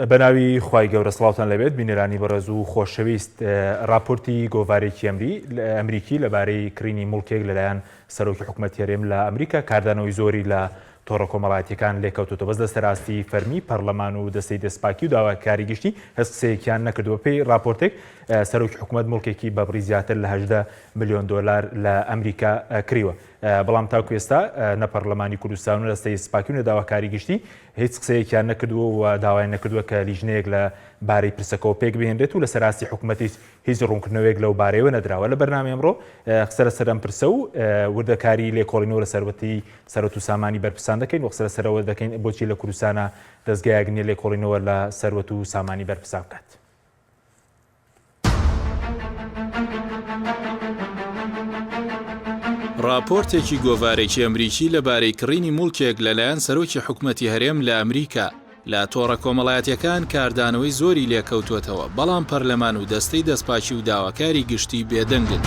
بەناوی خوای گەورە سڵاوتان لەبێت بینێرانی بەڕێز و خۆشەویست راپۆرتی گۆڤارێکی ئەمریکی لەبارەی کڕینی مڵکێک لەلایەن سەرۆکی حکومەت هەرێم لە ئەمریکا کاردانەوەی زۆری لە تۆڕە کۆمەڵایەتیەکان لێکەوتوتەوە بەس دەستەراستی فەرمی پەرلەمان و دەستەی دەستپاکی و داواکاری گشتی هەست قسەیەکیان نەکردووە پێی راپۆرتێک سەرۆکی حکومەت مڵکێکی بە بڕی زیاتر لە 18 ملیۆن دۆلار لە ئەمریکا کڕیوە. بەڵام تاکو ئێستا نە پەرلەمانی کوردستان و دەستەی دەستپاکی و داواکاری گشتی هیچ قسەیەکیان نەکردووە و داوای نەکردووە کە لیژنەیەک لە بارەی پرسەکەەوە پێک بهێنرێت و لە سەراستی حکوومەتی هیچ ڕوونکردنەوەیەک لەو بارەیەوە نەدراوە. لە بەرنامەی ئەمڕۆ قسە لەسەر ئەم پرسە و وردەکاری لێکۆڵینەوە لە سەرەتی سەرەت و سامانی بەرپرسان دەکەین و قسە لەسەرەوە دەکەین بۆچی لە کوردستانە دەستگایەک نییە لێکۆڵینەوە لە سەرەت و سامانی بەرپرسان بکات. راپۆرتێکی گۆڤارێکی ئەمریکی لەبارەی کڕینی مڵکێک لەلایەن سەرۆکی حکومەتی هەرێم لە ئەمریکا لە تۆڕە کۆمەڵایەتیەکان کاردانەوەی زۆری لێکەوتوێتەوە، بەڵام پەرلەمان و دەستەی دەستپاکی و داواکاری گشتی بێدەنگن.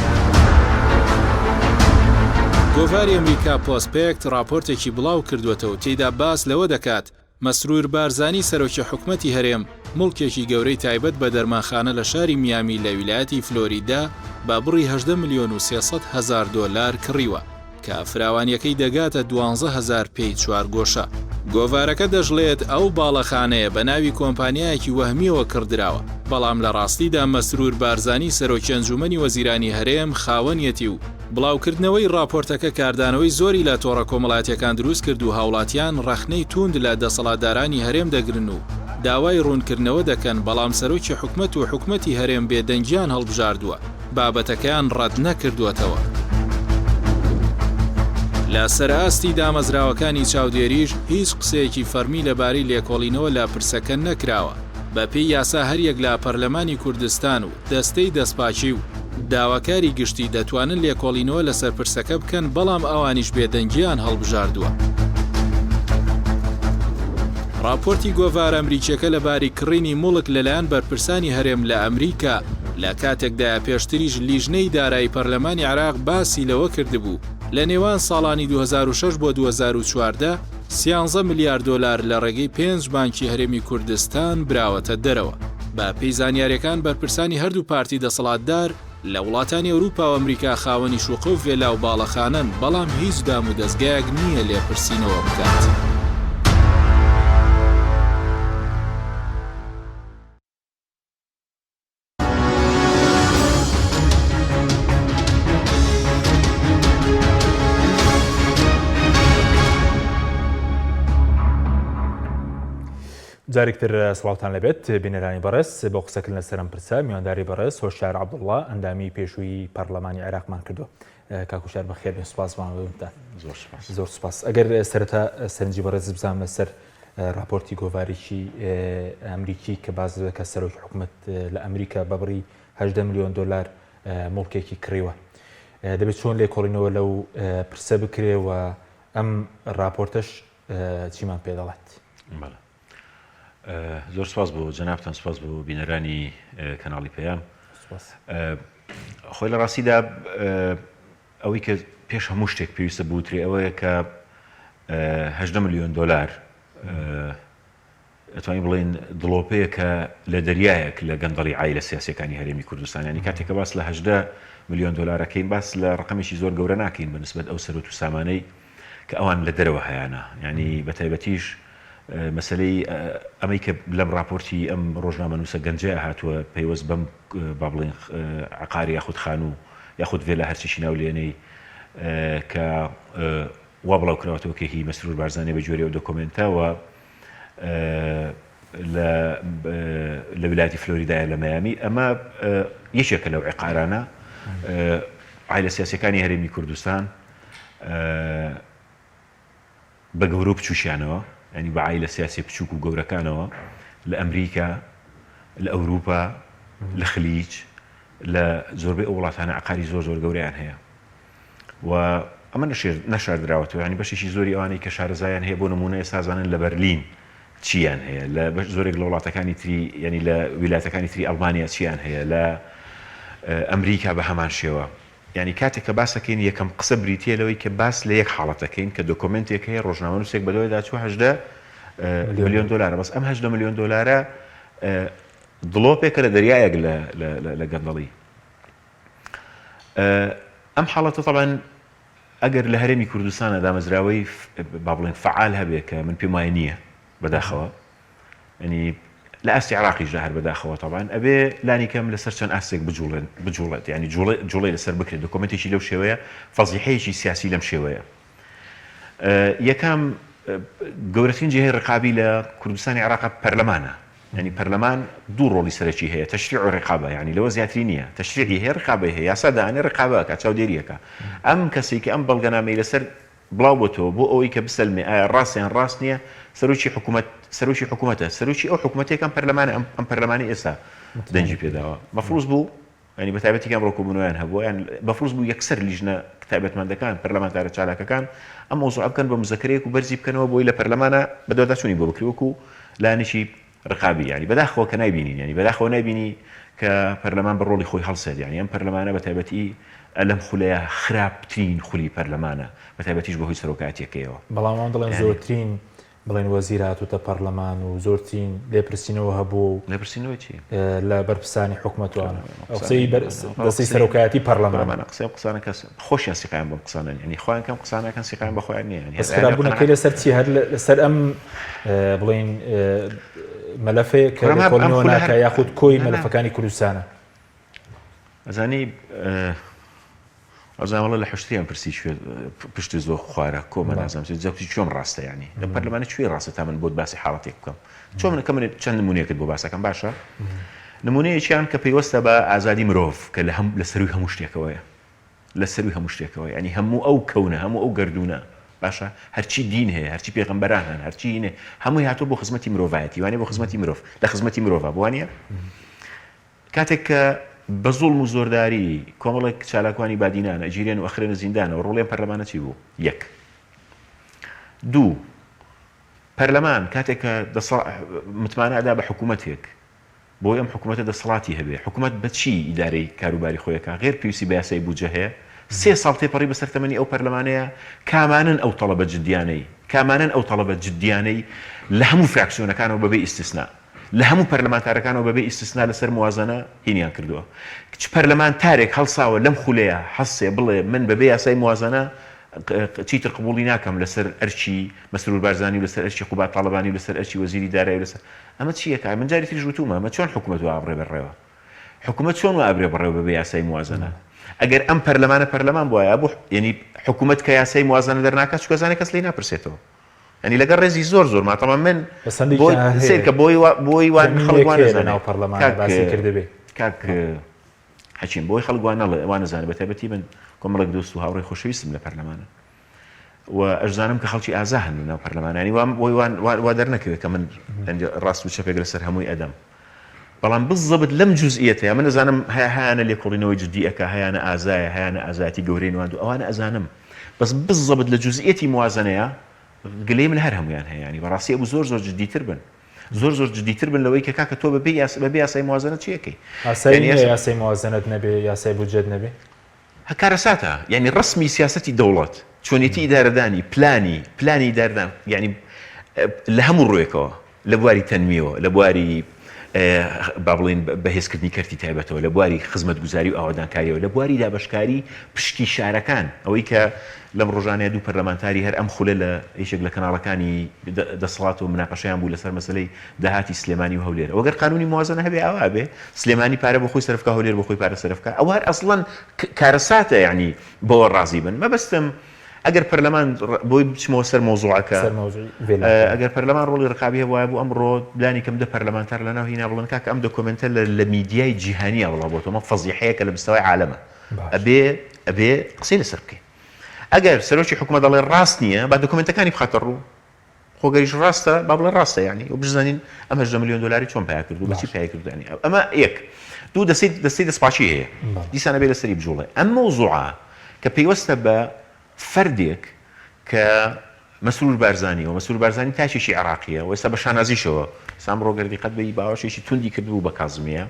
گۆڤاری ئەمریکا پۆسپێکت راپۆرتێکی بڵاو کردوێتەوە تێیدا باس لەوە دەکات مەسرور بارزانی سەرۆکی حکومەتی هەرێم مڵکێکی گەورەی تایبەت بە دەرمانخانە لە شاری میامی لە ویلایەتی فلۆریدا با بڕی 18 ملیۆن و 300 هزار دۆلار کڕیوە کە فراوانیەکەی دەگاتە 12,000 پێی چوارگۆشە. گۆڤارەکە دەژڵێت ئەو باڵەخانەیە بە ناوی کۆمپانیایەکی وەهمیەوە کردراوە، بەڵام لە ڕاستیدا مەسرور بارزانی سەرۆکی ئەنجومەنی وەزیرانی هەرێم خاوەنیەتی و بڵاوکردنەوەی راپۆرتەکە کاردانەوەی زۆری لە تۆڕە کۆمەڵایەتیەکان دروست کرد و هاوڵاتیان ڕەخنەی توند لە دەسەڵاتدارانی هەرێم دەگرن و داوای ڕوونکردنەوە دەکەن، بەڵام سەرۆکی حکومەت و حکومەتی هەرێم بێدەنگیان هەڵبژاردووە، بابەتەکەیان ڕەت نەکردووەتەوە. لە سەرئاستی دامەزراوەکانی چاودێریش هیچ قسەیەکی فەرمی لەبارەی لێکۆڵینەوە لە پرسەکە نەکراوە. بە پێی یاسا هەریەک لە پەرلەمانی کوردستان و دەستەی دەستپاکی و داواکاری گشتی دەتوانن لێکۆڵینەوە لەسەر پرسەکە بکەن، بەڵام ئەوانیش بێدەنگیان هەڵبژاردووە. راپۆرتی گۆڤار ئەمریکیەکە لەباری کڕینی مڵک لەلایەن بەرپرسانی هەرێم لە ئەمریکا لە کاتێکدا پێشتریش لیژنەی دارایی پەرلەمانی عێراق باسی لەوە کردبوو لە نێوان ساڵانی 2006 بۆ 2014 13 ملیار دۆلار لە ڕێگەی 5 بانکی هەرێمی کوردستان براوەتە دەرەوە. بە پێی زانیاریەکان بەرپرسانی هەردوو پارتی دەسەڵاتدار لە وڵاتانی ئەوروپا و ئەمریکا خاوەنی شوقە و ڤێلا و باڵەخانەن، بەڵام هیچ دام و دەستگایەک نییە لێپرسینەوە بکات. جارێکتر سڵاوتان لەبێت بینەرانی بەڕێز بۆ قسەکردن لەسەر ئەم پرسە میوانداری بەڕێز هۆشیار عەبدوڵڵا ئەندامی پێشووی پەرلەمانی عێراقمان کردووە. کاکوشار بەخێر بێن، سوپاسمان بێتان. زۆر سوپاس. ئەگەر سەرەتا سەرنجی بەڕێز بزانم لەسەر راپۆرتی گۆڤارێکی ئەمریکی کە باز دەکات سەرۆکی حکومەت لە ئەمریکا بە بڕی 18 ملیۆن دۆلار مڵکێکی کڕیوە، دەبێت چۆن لێکۆڵینەوە لەو پرسە بکرێەوە ئەم راپۆرتەش چیمان پێ دەڵێت؟ زۆر سپاس بۆ جەنابتان، سپاس بۆ بینەرانی کەناڵی پەیام. خۆی لە ڕاستیدا ئەوەی کە پێش هەموو شتێک پێویستە بوترێ ئەوەیە کە 18 ملیۆن دۆلار ئەتوانین بڵێن دڵۆپەیە کە لە دەریایەک لە گەندەڵی عایلە سیاسیەکانی هەرێمی کوردستان، ینی کاتێککە باس لە 18 ملیۆن دۆلارەکەین باس لە ڕقەمێکی زۆر گەورە ناکەین بەنسبەت ئەو سەرۆت و سامانەی کە ئەوان لە دەرەوە هەیەە، ینی بەتایبەتیش مەسلەی ئەمەی کە لەم راپۆرتی ئەم ڕۆژنامەنووسە گەنجەیە هاتووە پەیوەست بەم با بڵێن عقاری یاخود خان و یاخود ڤێلا هەرچیشی ناو لێنەی کە وا بڵاو کراوەتەوە کە هی مەسرور بارزانێ بە جۆری ئەو دۆکۆمنتەوە لە ویلایەتی فلۆریدایە لە مەیامی. ئەمە یەکێکە لەو عقارانە عایلە سیاسیەکانی هەرێمی کوردستان بە گەورە و بچووشیانەوە، ینی بە عایلە سیاسی بچووک و گەورەکانەوە لە ئەمریکا، لە ئەوروپا، لە خلیج، لە زۆربەی ئەو وڵاتانە عقاری زۆر زۆر گەورەیان هەیە و ئەمە نەشاردراوەتەوە، ینی بەشێکی زۆری ئەوانەی کە شارەزایان هەیە بۆ نمونە ئێسازانن لە بەرلین چیان هەیە، لە بەش زۆرێک لە وڵاتەکانی تری ینی لە ویلایەتەکانی تری ئەڵمانیا چیان هەیە، لە ئەمریکا بە هەمان شێوە. ینی کاتێک کە باسەکەین یەکەم قسە بریتە لەوەی کە باس لە یەک حاڵەتەکەین کە دۆکۆمنتێک هەیە ڕۆژنامەنووسێک بەدەوەی داچوو 18 ملیۆن دۆلارە، بەس ئەم 18 ملیۆن دۆلارە دڵۆپێکە لە دەریایەک لە گەندەڵی ئەم حاڵەتە طبعاً ئەگەر لە هەرێمی کوردستانە دامەزراوەی با بڵێن فعال هەبێ کە من پێم وایە نییە بەداخەوە ینی لە ئاستی عراقیشدا هەر بەداخەوە طبعاً ئەبێ لانی کەم لەسەر چەند ئاستێک بجوڵێت ینی جوڵەی لەسەر بکرێت دۆکۆمنتێکی لەو شێوەیە فەزیحەیەکی سیاسی لەم شێوەیە یەکەم گەورەترین جێهەی ڕقابی لە کوردستانی عراق پەرلەمانە ینی پەرلەمان دوو ڕۆڵی سەرەکی هەیە تەشریع و ڕقابە ینی لەوە زیاتری نییە تەشریعی هەیە ڕقابە هەیە یاسادانێ ڕقابەکە چاودێریەکە ئەم کەسێکی ئەم بەڵگەنامەی لەسەر بڵاو بۆتەوە بۆ ئەوەی کە بسەلمێ ئایا ڕاستیان ڕاست نییە سەرۆکی حکوومەتە سەرۆکی ئەو حکوومەتێکم پەرلەمانە ئەم پەرلەمانی ئێستا دەنجی پێداوە مەفروض بوو ینی بە تایبەتیکەم ڕۆکۆبوونەوەیان هەبووە یان بەفروض بوو یەکسەر لیژنە تایبەتمەندەکان پەرلەمانتارە چالاکەکان ئەم مۆزوع بکەن بە مزەکرەیەک و بەرزی بکەنەوە بۆی لە پەرلەمانە بەدواداچوونی بۆ بکری وەکو لایەنێکی ڕقابی ینی بەداخەوە کە نایبینین ینی بەداخەوە نایبینی کە پەرلەمان بە ڕۆڵی خۆی هەڵسێت ینی ئەم پەرلەمانە بە تایبەتی لەم خولەیە خراپترین خولی پەرلەمانە بە تایبەتیش بەهۆی سەرۆکاتیەکەیەوە بەڵام ئەوان دەڵێن زۆرترین بڵێن وەزیر هاتووتە پەرلەمان و زۆرترین لێپرسینەوە هەبوو لێپرسینەوە چی لە بەرپرسانی حکوومەتوانە قسەی دەستی سەرۆکایەتی پەرلەمانە قسانە کەس خۆشیان سیقیان بەم قسانن ینی خۆیان کەم قسانەکەن سیقیان بەخۆیان نییە خراپبوونەکەی لەسەر چی هەر لەسەر ئەم بڵێن مەلەفەیە کە کۆڵنەوە ناکە یاخود کۆی مەلەفەکانی کوردستانە ئەزانی ئەزانوەڵە لە حشتیان پرسی پشتی زۆر خوارە کۆمە نازانم جەوتی چۆم ڕاستە ینی لە پەرلەمانی کوێ ڕاستە تا من بۆت باسی حاڵەتێک بکەم چۆن من کەم چەند نمونەیەکت بۆ باسەکەم باشە نمونەیەکیان کە پێیوەستە بە ئازادی مرۆڤ کە لە سەروی هەموو شتێکەوەیە لە سەروی هەموو شتێکەوە ینی هەموو ئەو کەونە هەموو ئەو گردونە باشە هەرچی دین هەیە هەرچی پێغەمبەران هەن هەرچی هینێ هەمووی هاتوو بۆ خزمەتی مرۆڤایەتی وانێ بۆ خزمەتی مرۆڤ لە خزمەتی مرۆڤە بوانە کاتێک کە بە زوڵم و زۆرداری کۆمەڵێک چالاکوانی بادینانە ئەگیرێن و ئەخرێنە زیندانەوە ڕۆڵیان پەرلەمانە چی بوو یەک دوو پەرلەمان کاتێک کە متمانە ئەدا بە حکوومەتێک بۆی ئەم حکوومەتە دەسەڵاتی هەبێ حکوومەت بە چی ئیدارەی کاروباری خۆیەکە غێر پێویستی بە یاسای بودجە هەیە 3 ساڵ تێپەڕی بەسەر تەمەنی ئەو پەرلەمانەیە کامانن ئەو تەڵەبە جددیانەی لە هەموو فراکسیۆنەکانەوە بەبێ ئیستیسنا لە هەموو پەرلەمانتارەکانەوە بەبێ ئیستیسنا لەسەر موازنە هینیان کردووە چ پەرلەمانتارێک هەڵساوە لەم خولەیە حەسێ بڵێ من بەبێ یاسای موازنە چیتر قبولی ناکەم لەسەر ئەرچی مەسرور بارزانی و لەسەر ئەرچی خوبات تاڵبانی و لەسەر ئەرچی وەزیری دارایی و لەسەر ئەمە چیەکە من جاری تریش وتومە ئەمە چۆن حکوومەت و ئابڕێ بەڕێوە حکوومەت چۆن و ئابرێ بەڕێوە بەبێ یاسای موازنە ئەگەر ئەم پەرلەمان بواە بۆ ینی حکوومەت کە یاسای موازنە دەرناکات چکە زانێ کەس لی ناپرسێتەوە ینی لەگەڵ ڕێزی زۆر ماتەڵام من سێر کە بۆی وان کردبێ کاک حەچین بۆی خەڵگوان نەزانێت بە تایبەتی من کۆمەڵێک دۆست و هاوڕێی خۆشەویستم لە پەرلەمانە و ئەشزانم کە خەڵکی ئازا هەن ناو پەرلەمانانی وا دەرنەکەوێت کە من ڕاست و چەپێک لەسەر هەمووی ئەدەم بەڵام بزەبت لەم جوزئیەتە من نەزانم هەیانە لێکۆڵینەوەی جددیەکە هەیانە ئازایە هەیانە ئازاتی گەورەی نواند و ئەوانە ئەزانم بەس بزەبت لە جوزئیەتی موازنەیە گلەی من هەر هەمویان هەیە ینی بەڕاستی ئەبوو زۆر جددیتر بن زۆر جددیتر بن لەوەی کە کاکە تۆ بەبێ یاسای موازنە چیەکەی یاسای موازنەت نەبێ یاسای بودجەت نەبێ هەکارەساتە ینی ڕسمی سیاسەتی دەوڵەت چۆنیەتی ئیدارەدانی پلانی ئیدارەدان ینی لە هەموو ڕوویەکەوە لە بواری تەنمیەوە لە بواری با بڵێن بەهێزکردنی کەرتی تایبەتەوە لە بواری خزمەتگوزاری و ئاوادانکاریەوە لە بواری دابەشکاری پشتی شارەکان ئەوەی کە لەم ڕۆژانەیە دوو پەرلەمانتاری هەر ئەم خولە لە هیچێک لە کەناڵەکانی دەسەڵات و مناقەشەیان بوو لەسەر مەسەلەی داهاتی سلێمانی و هەولێر ئەوەگەر قانونی موازنە هەبێ ئەوە بێ سلێمانی پارە بۆ خۆی سەرفکە هەولێر بۆ خۆی پارە سەرفکە ئەوە هەر ئەسڵەن کارەساتە یعنی بەوە ڕازی بن مەبەستم ئەگەر پەرلەمان بۆی بچمەوە سەر مۆزوعەکە ئەگەر پەرلەمان ڕۆڵی ڕقابی هەبوایە بوو ئەمڕۆ بلانی کەم دە پەرلەمانتار لەناو هینا بڵن کاکە ئەم دۆکۆمنتە لە میدیای جیهانیە وڵا بۆتەوە فەزیحەیەکە لە مستەوای عالەمە ئەبێ قسەی لەسەر بکەین ئەگەر سەرۆکی حکوومەت دەڵێ ڕاست نییە با دۆکۆمنتەکانی بخاتە ڕوو خۆگەریش ڕاستە با بڵێ ڕاستە ینی و بزانین ئەمە 10 ملیۆن دلاری چۆن پیا کردو بەچی پیا کردو ینی ئەمە یەک دوو دەستەی دەسپاچی هەیە دیسانە بێ لەسەری بجوڵێ ئەم مۆزوعە کە پێیوەستە بە فەردێک کە مەسرور بارزانی و مەسرور بارزانی تاچێکی عراقیە و ئێستا بە شانازیشەوە سام ڕۆگەردی قەت بەی باوەشێکی توندی کردبوو بە کازمیە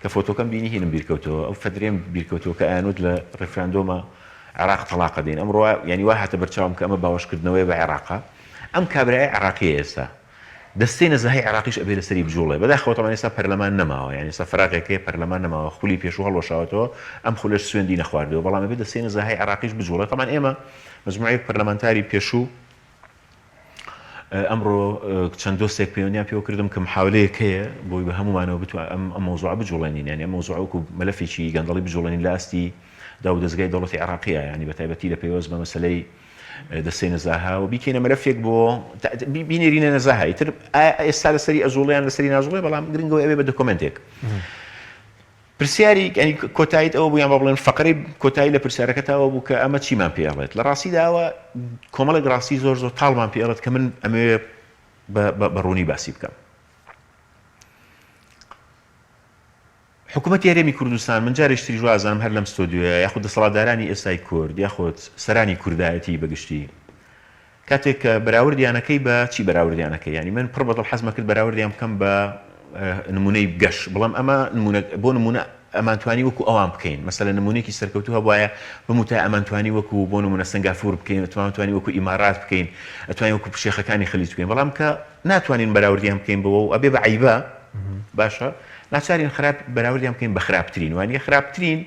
کە فۆتۆکەم بینی هینم بیرکەوتەوە ئەو فەدرێم بیرکەوتەوە کە ئاینوت لە ڕێفراندۆمە عراق تەلاقە دێن ئەمڕۆ ینی وا هاتە بەرچاوم کە ئەمە باوەشکردنەوەی بە عێراقا ئەم کابرای عراقیە ئێستا دەستەی نەزاهی عراقیش ئەبێ لەسەری بجوڵێ بەداخەوە ئێستا پەرلەمان نەماوە یعنی ئێستا فراغێکەیە پەرلەمان نەماوە خولی پێش و هەڵۆشاوەتەوە ئەم خولەش سوێندی نەخواردەوە بەڵام ئەبێ دەستەی نەزاهی عراقیش بجوڵێ طبعاً ئێمە مجموعەیەک پەرلەمانتاری پێشوو ئەمڕۆ چەند دۆستێک پەیوەندیان پێوە کردم کە محاولەیەک هەیە بۆی بە هەمومانەوە بتوان ئەم مەوزوعە بجوڵێنین یعنی ئەم مەوزوعە وەکو مەلەفێکی گەندەڵی بجوڵێنین لە ئاستی داو دەستگای دەوڵەتی عراقیە یعنی بەتایبەتی لە پێوەست بە مەسەلەی دەستەی نەزاها و بیکەینە مەلەفێک بۆ بینێرینە نەزاهایی تر ئێستا لەسەری ئەزوڵیان لەسەری نازوڵێ بەڵام گرنگەوە ئەبێ بە دۆکۆمنتێک پرسیاری ینی کۆتاییت ئەوە بوو یان بە بڵێن فەقەی کۆتایی لە پرسیارەکەتەوە بوو کە ئەمە چیمان پێڵێت لە ڕاستیداوە کۆمەڵێک ڕاستی زۆر زۆر تاڵمان پێڵێت کە من ئەمەوێ بەڕوونی باسی بکەم حکوومەتی هەرێمی کوردستان من جارێشتری ژوازانم هەر لەم ستۆدیۆیە یاخود دەسەڵاتدارانی ئێستای کورد یاخود سەرانی کوردایەتی بەگشتی کاتێک کە بەراوردیانەکەی بە چی بەراوردیانەکەی ینی من پڕ بەدڵ حەزمە کرد بەراوردیان بکەم بە نمونەی گەشت بڵام ئەمە بۆ نمونە ئەمانتوانی وەکو ئەوان بکەین مەسەلە نمونێکی سەرکەوتو هەبوایە بموتای ئەمانتوانی وەکو بۆ نمونە سنگافور بکەین ئەتوانتوانی وەکو ئیمارات بکەین ئەتوانین وەکو شێخەکانی خەلیج بکەین بەڵام کە ناتوانین بەراوردیان بکەین بەوە و ئەبێ بە عیبە باشە ناچارین خراپ بەراوردیان بکەین بە خراپترین وانە خراپترین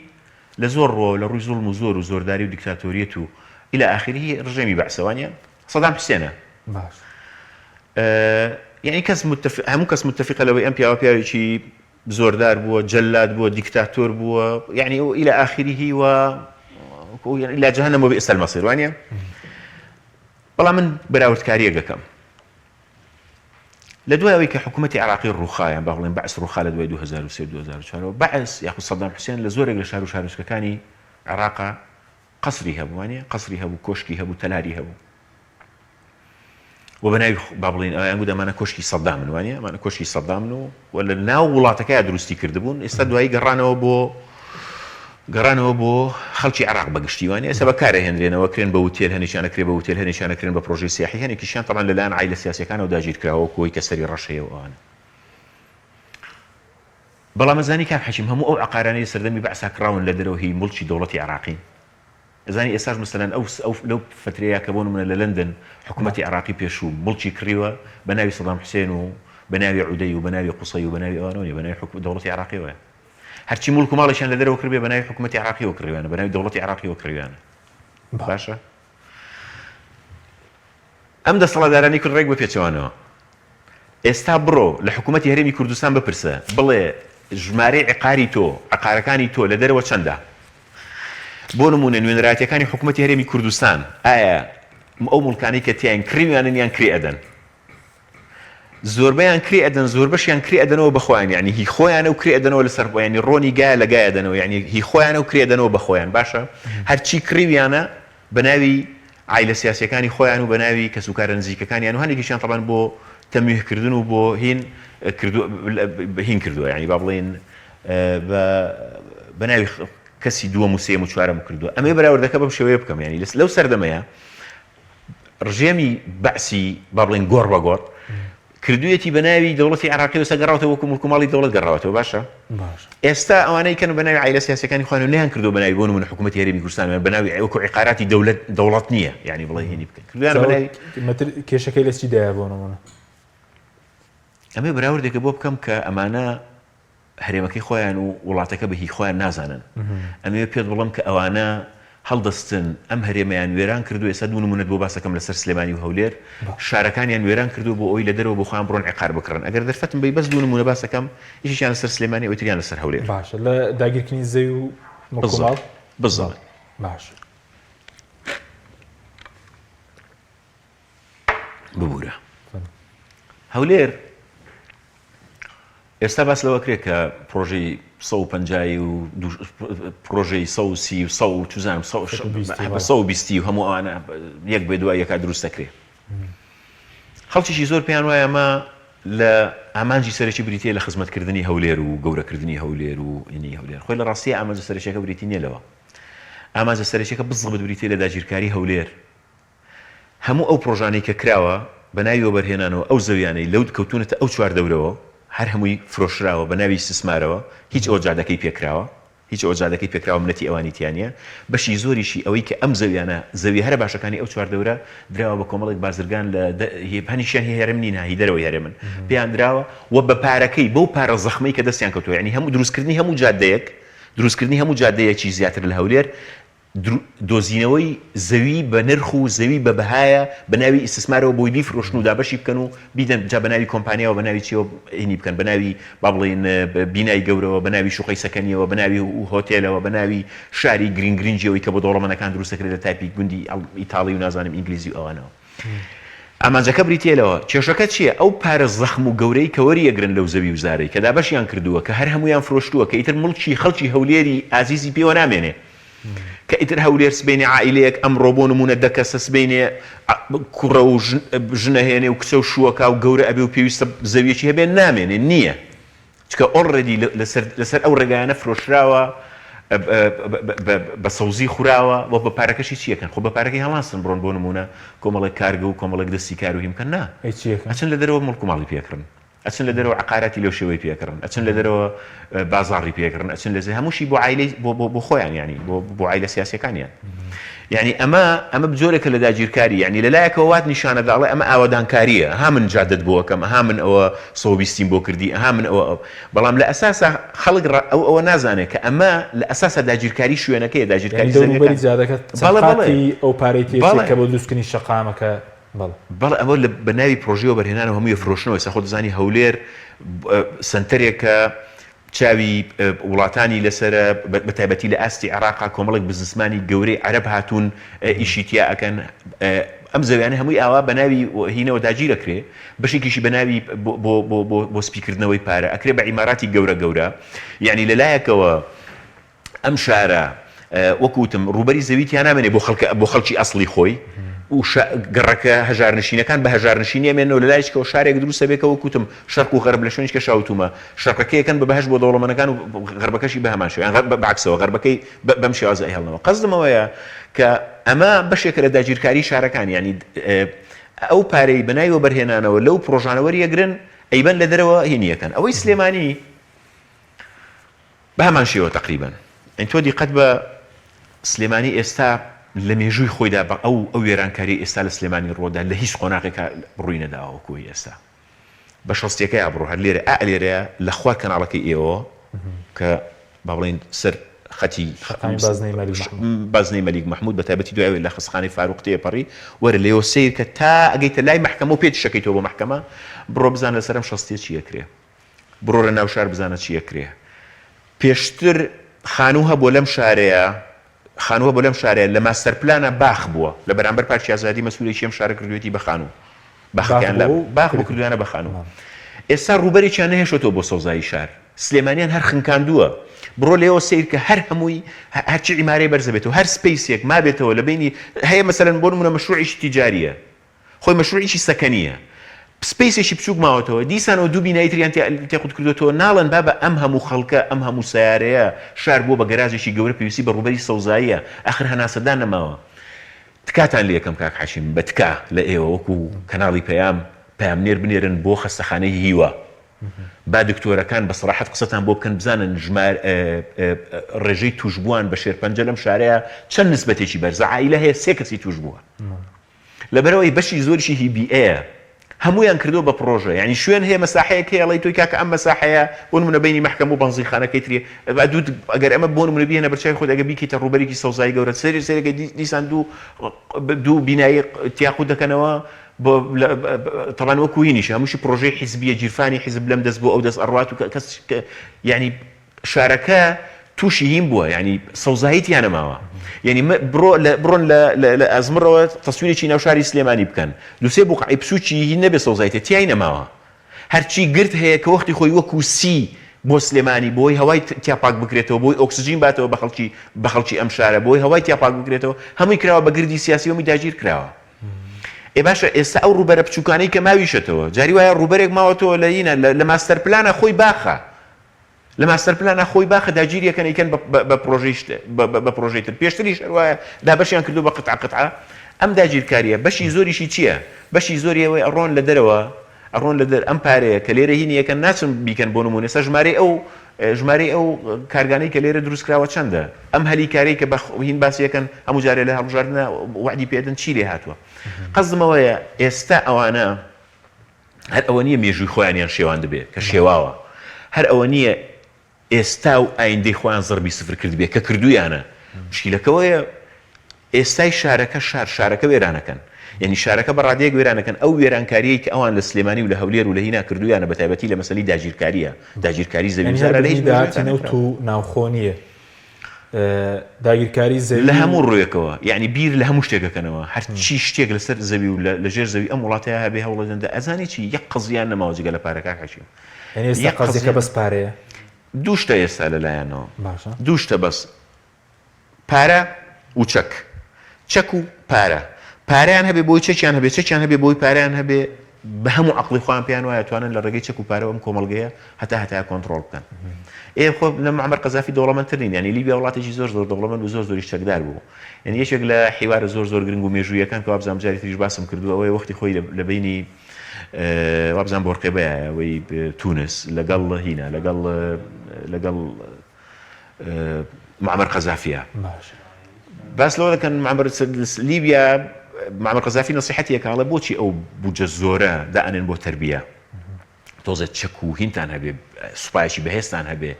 لە زۆر ڕۆ لە ڕووی زوڵم و زۆر و زۆرداری و دیکتاتۆریەت و إلى آخره ڕژێمی بەعسەوانیە صدام حسێنە باش يعني کەس هەموو کەس متفقە لەوەی ئەم پیاوە پیاوێکی زۆردار بووە جەلاد بووە دیکتاتۆر بووە يعني إلى آخره و إلى جهنم وبئس المصير وانە بەڵام من بەراوردکاریە دەکەم لە دوای ئەوەی کە حکوومەتی عراقی ڕووخایان با بڵێن بەعس ڕووخا لە دوای 2003-2004 بەعس یاخود سەدام حوسێن لە زۆرێک لە شار و شارۆچکەکانی عێراقا قەسری هەبوو وانە قەسری هەبوو کۆشکی هەبوو تەلاری هەبوو و بەناوی با بڵێن ئەیان گوت ئەمانە کۆشکی سەدامن وانە ئەمانە کۆشکی سەدامن و لە ناو وڵاتەکەیان دروستی کردبوون ئێستا دوایی گەڕانەوە بۆ خەڵکی عێراق بەگشتی وانە ئێستا بەکارە هێنرێنەوە کرێن بە وتێل هەنێکیانە کرێ بە وتێل هەنێکیانە کرێن بە پرۆژەی سیاحی هەنێکیشیان تەڵان لەلایەن عایلە سیاسیەکانەوە داگیر کراوە کۆی کە سەری ڕەشەیە ئەوانە بەڵام ئەزانی کام حەکیم هەموو ئەو عقارانەی سەردەمی بەعسا کراون لە دەرەوە هی مڵکی دەوڵەتی عێراقین ئەزانی ئێستاش مەسەلەن ئەو لەو فترەیە کە بۆ نمونە لە لەندەن حکوومەتی عێراقی پێشوو مڵکی کڕیوە بە ناوی سەدام حوسێن و بە ناوی عودەی و بە ناوی قوسەی و بە ناوی ئەوانەوە بە ناوی دەوڵەتی عێراقیەوە هەرچی مڵک و ماڵیشیان لە دەرەوە کردبێ بە ناوی حکوومەتی عێراقیەوە کڕیوانە بە ناوی دەوڵەتی عێراقیەوە کڕیوانە باشە ئەم دەسەڵاتدارانی کرد ڕێک بە پێچەوانەوە ئێستا بڕۆ لە حکوومەتی هەرێمی کوردستان بپرسە بڵێ ژمارەی عقاری تۆ عقارەکانی تۆ لە دەرەوە چەندە بۆ نمونە نوێنەرایەتیەکانی حکوومەتی هەرێمی کوردستان ئایا ئەو مڵکانەی کە تیان کڕیویانن یان کرێ ئەدەن زۆربەیان کرێ ئەدەن زۆر بەشیان کرێ ئەدەنەوە بەخۆیان یعنی هی خۆیانە و کرێ ئەدەنەوە لەسەر بۆ ینی ڕۆنی گایە لە گای ئەدەنەوە یعنی هی خۆیانە و کرێ ئەدەنەوە بەخۆیان باشە هەرچی کڕیویانە بە ناوی عایلە سیاسیەکانی خۆیان و بە ناوی کەسوکارە نزیکەکانیان و هەندێکیشیان تەبەن بۆ تەمویهکردن و بۆ هین کردووە یعنی با بڵێن بە ناوی کەسی دووەم و سێم و چوارەم کردووە ئەمێ بەراوردەکە بەم شێوەیە بکەم ینی لەو سەردەمەیە ڕژێمی بەعسی با بڵێن گۆڕ بە گۆڕ کردوویەتی بە ناوی دەوڵەتی عێراقی وسە گەڕاوەتەوە وەکو مڵک و ماڵی دەوڵەت گەڕاوەتەوە باشە ئێستا ئەوانەی کەن بە ناوی عایلە سیاسیەکانی خۆیان و نەیان کردو بە ناوی بۆ نمونە حکوومەتی هەرێمی کوردستان بە ناوی وەکو عقاراتی دەوڵەت نییە یعنی بڵێ هێنی بکەن کردویان بە ناوی کێشەکەی لە چیدایە بۆ نمونە ئەمێ بەراوردێکە بۆ بکەم کە ئەمانە هەرێمەکەی خۆیان و وڵاتەکە بە هی خۆیان نازانن ئەمێ پێت بڵم کە ئەوانە هەڵدەستن ئەم هەرێمەیان وێران کردو ئێستا دوو نمونەت بۆ باسەکەم لەسەر سلێمانی و هەولێر شارەکانیان وێران کردو بۆ ئەوی لە دەرەوە بۆ خۆیان بڕۆن عقار بکڕن ئەگەر دەرفەتم بەی بەس دوو نمونە باسەکەم یەکیشیان لەسەر سلێمانی ئەوتریان لەسەر هەولێر باشە لە داگیرکردنی زەوی و مڵک بزڵ باش ببوورە هەولێر ئێستا باس لەوە کرێت کە پرۆژەی 150 و پرۆژەی 130 و 100 و توزانم 120 و هەموو ئەوانە یەک بێ دوای یەکا دروستەکرێ خەڵکیشی زۆر پێیان وایە ئەمە لە ئامانجی سەرەکی بریتیە لە خزمەتکردنی هەولێر و گەورەکردنی هەولێر و ینی هەولێر خۆی لە ڕاستیە ئامانجە سەرەکیەکە بریتی نیە لەوە ئامانجە سەرەکیەکە بزڵ بریتیە لە داگیرکاری هەولێر هەموو ئەو پرۆژانەی کە کراوە بە ناوی وەبەرهێنانەوە ئەو زەویانەی لەوت کەوتونەتە ئەو چوار دەورەوە هەر هەمووی فرۆشراوە بە ناوی استثمارەوە هیچ ئەو جادەکەی پێکراوە هیچ ئۆجادەکەی پێکراوە منەتی ئەوانی تیانە بەشی زۆریشی ئەوەی کە ئەم زەویانە زەوی هەرە باشەکانی ئەو چواردەورە دراوە بە کۆمەڵێک بازرگان لە هەنیشیان هێرم نین هی دەرەوەی هەرێمن پێیان دراوە و بە پارەکەی بەو پارە زەخمەی کە دەستیان کەوتووە یعنی هەموو دروستکردنی هەموو جادەیەکی زیاتر لە هەولێر دۆزینەوەی زەوی بە نرخ و زەوی بە بەهایە بە ناوی ئیسtismarەوە بۆی بیفرۆشن و دابەشی بکەن و بیدەن جا بە ناوی کۆمپانیاوە بە ناوی چیەوە هینی بکەن بە ناوی با بڵێن بینای گەورەوە بە ناوی شوقەی سەکەنیەوە بە ناوی هۆتێلەوە بە ناوی شاری گرنگرنجەوەی کە بۆ دەوڵەمەندەکان دروستەکرێت لە تایپی گوندی ئیتاڵی و نازانم ئینگلیزی ئەوانەوە ئامانجەکە بریتێلەوە کێشەکە چییە ئەو پارە زەخم و گەورەی کە وەریەگرن لەو زەوی وزارەی کە دابەشیان کردووە کە هەر هەمویان فرۆشتووە کە ئیتر مڵکی خەڵکی هەولێری ئازیزی پێوە نامێنێ کە ئیتر هەولێر سبەینێ عائیلەیەک ئەمڕۆ بۆ نمونە دەکەسە سبەینێ کوڕە و ژنەهێنێ و کچە و شووەکە و گەورە ئەبێ و پێویستە زەویەکی هەبێ نامێنێ نییە چکە ئۆڵڕێدی لەسەر ئەو ڕێگایانە فرۆشراوە بە سەوزی خوراوە و بە پارەکەشی چیەکەن خۆ بە پارەکەی هەڵاستن بڕۆن بۆ نمونە کۆمەڵێک کارگە و کۆمەڵێک دەستی کار و هیمکەن نا ئەچن لە دەرەوە مڵک و ماڵی پێکردن ئەچن لە دەرەوە عقاراتی لەو شێوەی پێکردن ئەچن لە دەرەوە بازاڕی پێکردن ئەچن لە هەمووشی بۆ عایلەی بۆ خۆیان ینی بۆ عایلە سیاسیەکانیان یعنی ئەمە بجۆرێکە لە داگیرکاری یعنی لەلایەکەوە وات نیشانە داڵێ ئەمە ئاوادانکاریە ها من جادت بۆکەم ها من ئەوە سەوبیستیم بۆ کردی ها من ئەوە بەڵام لە ئەساسا خەڵک ئەوە نازانێت کە ئەمە لە ئەساسا داگیرکاری شوێنەکەی داگیرکاری ئەو پارەی کە بۆ دروستکردنی شەقامەکە بەڵێ ئەوە بە ناوی پرۆژەوە بەرهێنانەوە هەمووی فرۆشنەوە سەخۆ دەزانی هەولێر سنتەرێکە چاوی وڵاتانی لەسرە بە تایبەتی لە ئاستی عێراقا کۆمەڵێک بزنسمانی گەورەی عەرەب هاتوون ئیشیتیا ئەکەن ئەم زەویانە هەمووی ئاوا بە ناوی هینەوە داگیرەکرێ بەشێکیشی بە ناوی بۆ سپیکردنەوەی پارە ئەکرێ بە عیماراتی گەورە یعنی لەلایەکەوە ئەم شارە وەکوتم ڕوبەری زەویتیان نامێنێ بۆ خەڵکی ئەسڵی خۆی و گەڕەکە هەژارنشینەکان بە هەژارنشینی ئەمێنەوە لە لایشکەوە شارێک دروستە بێکەوە وەکوتم شەرق و غەرب لە شوێنێکە شاوتومە شەرقەکەیەکەن بە بەهەش بۆ دەوڵەمەندەکان و غەربەکەشی بە هەمان شێوە بەعکسەوە غەربەکەی بەم شێوازە هێڵنەوە قەزدمەوەیە کە ئەمە بەشێکە لە داگیرکاری شارەکان ینی ئەو پارەی بەناویەوە بەرهێنانەوە لەو پرۆژانە وەریەگرن ئەیبەن لە دەرەوە هێنیەکەن ئەوەی سلێمانی بە هەمان شێوە تقریبا ئەین تۆ دیقەت بە سلێمانی ئێستا لە مێژووی خۆیدا بە ئەو وێرانکاری ئێستا لە سلێمانی ڕۆدا لە هیچ قۆناغێکە ڕووی نەداوەکوی ئێستا بە شەستێکەکەی ئابڕۆ هەر لێرە لێرەیە لە خوار کەناڵەکەی ئێوە کە با بڵێن سەر خەتی بازنەی مەلیک محمود بە تایبەتی دوای لە خستخانەی فاروق تێپەڕی وەرە لێەوە سیر کە تا ئەگەیتە لای مەحکەمە و پێچ شەکەیتەوە بۆ مەحکەمە بڕۆ بزانە سەرم شەستێ چی ئەکرێ بڕۆ لە ناو شار بزانە چی ئەکرێ پێشتر خانوو هەبووە لەم شارەیە خانووە بۆ لەم شارەیە لە ماستەر پلانە باخ بووە لە بەرامبەر پارچی ئازادی مەسئولێکی ئەم شارە کردوێتی بە خانوو باخیان لە باخ بۆ کردویانە بە خانوو ئێستا ڕوبەرێکیان نەهێشتەوە بۆ سەوزایی شار سلێمانیان هەر خنکاندووە بڕۆ لێەوە سیر کە هەر هەمووی هەرچی عیمارەی بەرزە بێتەوە هەر سپەیسێک ما بێتەوە لە بینی هەیە مەسەلەن بۆ نمونە مەشروعیشی تیجاریە خۆی مەشروعیشی سەکەنیە سپیسێکی بچووک ماوەتەوە دیسانەوە دوو بینایتریان تێقوت کردوێتەوە ناڵن بابە ئەم هەموو خەڵکە ئەم هەموو سیارەیە شار بۆ بە گەراژێکی گەورە پێویستی بە ڕوبەری سەوزاییە ئاخر هەناسەدان نەماوە تکاتان لە یەکەم کاک حەشیم بە تکا لە ئێوە وەکو کەناڵی پەیامنێر بنێرن بۆ خەستەخانەی هیوە با دکتۆرەکان بە سەراحەت قسەتان بۆ بکەن بزانن ڕێژەی توشبووان بە شێرپەنجە لەم شارەیە چەند نسبەتێکی بەرزە عائیلە هەیە 3 کەسی توش بووە لەبەرەوەی بەشی زۆریشی هیبیئەیە هەمویان کردو بە پرۆژە یعنی شوێن هەیە مەساحەیەک هەیە ئەڵێی تۆی کاکە ئەم مەساحەیە بۆ نمونە بینی مەحکەم و بەنزیخانەکەی ترێ ئەگەر ئەمە بۆ نمونە بهێنە بەرچاوی خۆت ئەگە بیکەیتە ڕوبەرێکی سەوزایی گەورە سەرێکی دیسان دوو بینایی تیاقوت دەکەنەوە طبعا وەکو هینیش هەمووشی پرۆژەی حیزبیە جیرفانی حیزب لەم دەست بۆ ئەو دەست ئەڕوات و کەس یعنی شارەکە تووشی هیم بووە یعنی سەوزاییتیان نەماوە یعنی بڕۆن لە ئەزمڕەوە تەسویرێکی ناوشاری سلێمانی بکەن دووسێ بوقعی پسووکی هی نەبێ سەوزاییتە تیای نەماوە هەرچی گرت هەیە کە وەختی خۆی وەکو سی بۆ سلێمانی بۆی هەوای تیاپاک بکرێتەوە بۆی ئۆکسجین باتەوە بە خەڵکی ئەم شارە بۆی هەوای تیاپاک بکرێتەوە هەمووی کراوە بە گردی سیاسی وەمی داگیر کراوە ئێ باشە ئێستا ئەو ڕوبەرە بچووکانەی کە ماویشەتەوە جاری وایە ڕوبەرێک ماوەتەوە لە یینە لە ماستەر پلانە خۆی باخە لە ماستەر پلانە خۆی باخە داگیریەکەن ئەیکەن بە پرۆژەی تر پێشتریش وایە دابەشیان کردو بە قطعە ئەم داگیرکاریە بەشی زۆریشی چییە بەشی زۆریەوەی ئەڕۆن لە دەرەوە ئەڕۆن لە دەر ئەم پارەیە کە لێرە هینیەکەن ناچن بیکەن بۆ نمونە سە ژمارەی ئەو ژمارەی ئەو کارگانەی کە لێرە دروستکراوە چەندە ئەم هەلیکارەی کە هین باسیەکەن هەموو جارێ لە هەڵبژاردنە وعدی پێدەن چی لێ هاتووە قەزمەوەیە ئێستا ئەوانە هەر ئەوە نییە مێژووی خۆیانیان شێوان دەبێت کە شێواوە هەر ئەوە نییە ئێستا و ئایندەی خۆیان زەربی سفر کرد بێت کە کردویانە مشکیلەکەوەیە ئێستای شارەکە شارەکە وێرانەکەن یعنی شارەکە بە ڕادەیەک وێرانەکەن ئەو وێرانکاریەی کە ئەوان لە سلێمانی و لە هەولێر و لە هینا کردویانە بە تایبەتی لە مەسەلەی داگیرکاریە داگیرکاری زەویزارە لە هیچ داهاتینەوت و ناوخۆنیە داگیرکاری زەوی لە هەموو ڕوویەکەوە یعنی بیر لە هەموو شتێکەکەنەوە هەرچی شتێک لەسەر زەوی و لەژێر زەوی ئەم وڵاتەیە هەبێ هەوڵەدەندا ئەزانی چی یەک قزیان نەماوە جگە لە پارەکە حەشیم یعنی ئێستا قەزیەکە بەس پارەیە دوو شتە ئێستا لەلایەنەوە باشە دوو شتە بەس پارە و چەک و پارەیان هەبێ بۆی چەکیان هەبێ بۆی پارەیان هەبێ بە هەموو عەقڵی خۆیان پێیان وایە توانن لە ڕێگەی چەک و پارەوە ئەم کۆمەڵگەیە هەتا کۆنتڕۆڵ بکەن خۆ لە معمەر قەزافی دەوڵەمەندتر نین یعنی لیبیا وڵاتێکی زۆر دەوڵەمەند و زۆری چەکدار بوو یعنی یەکێک لە حیوارە زۆر گرنگ و مێژوویەکان کە وابزانام جاری تریش باسم کردووە ئەوەی وەختی خۆی لە بینی وابزانام بۆرقێبەیە ئەوەی تونس لەگەڵ هینە لەگەڵ معمەر قەزافیە باس لەوە دەکەن لیبیا معمەر قەزافی نەسیحەتیەکەڵە بۆچی ئەو بوجە زۆرە دائەنێن بۆ تەربیە تۆزە چەک و هینتان هەبێ سوپایشی بەهێزتان هەبێ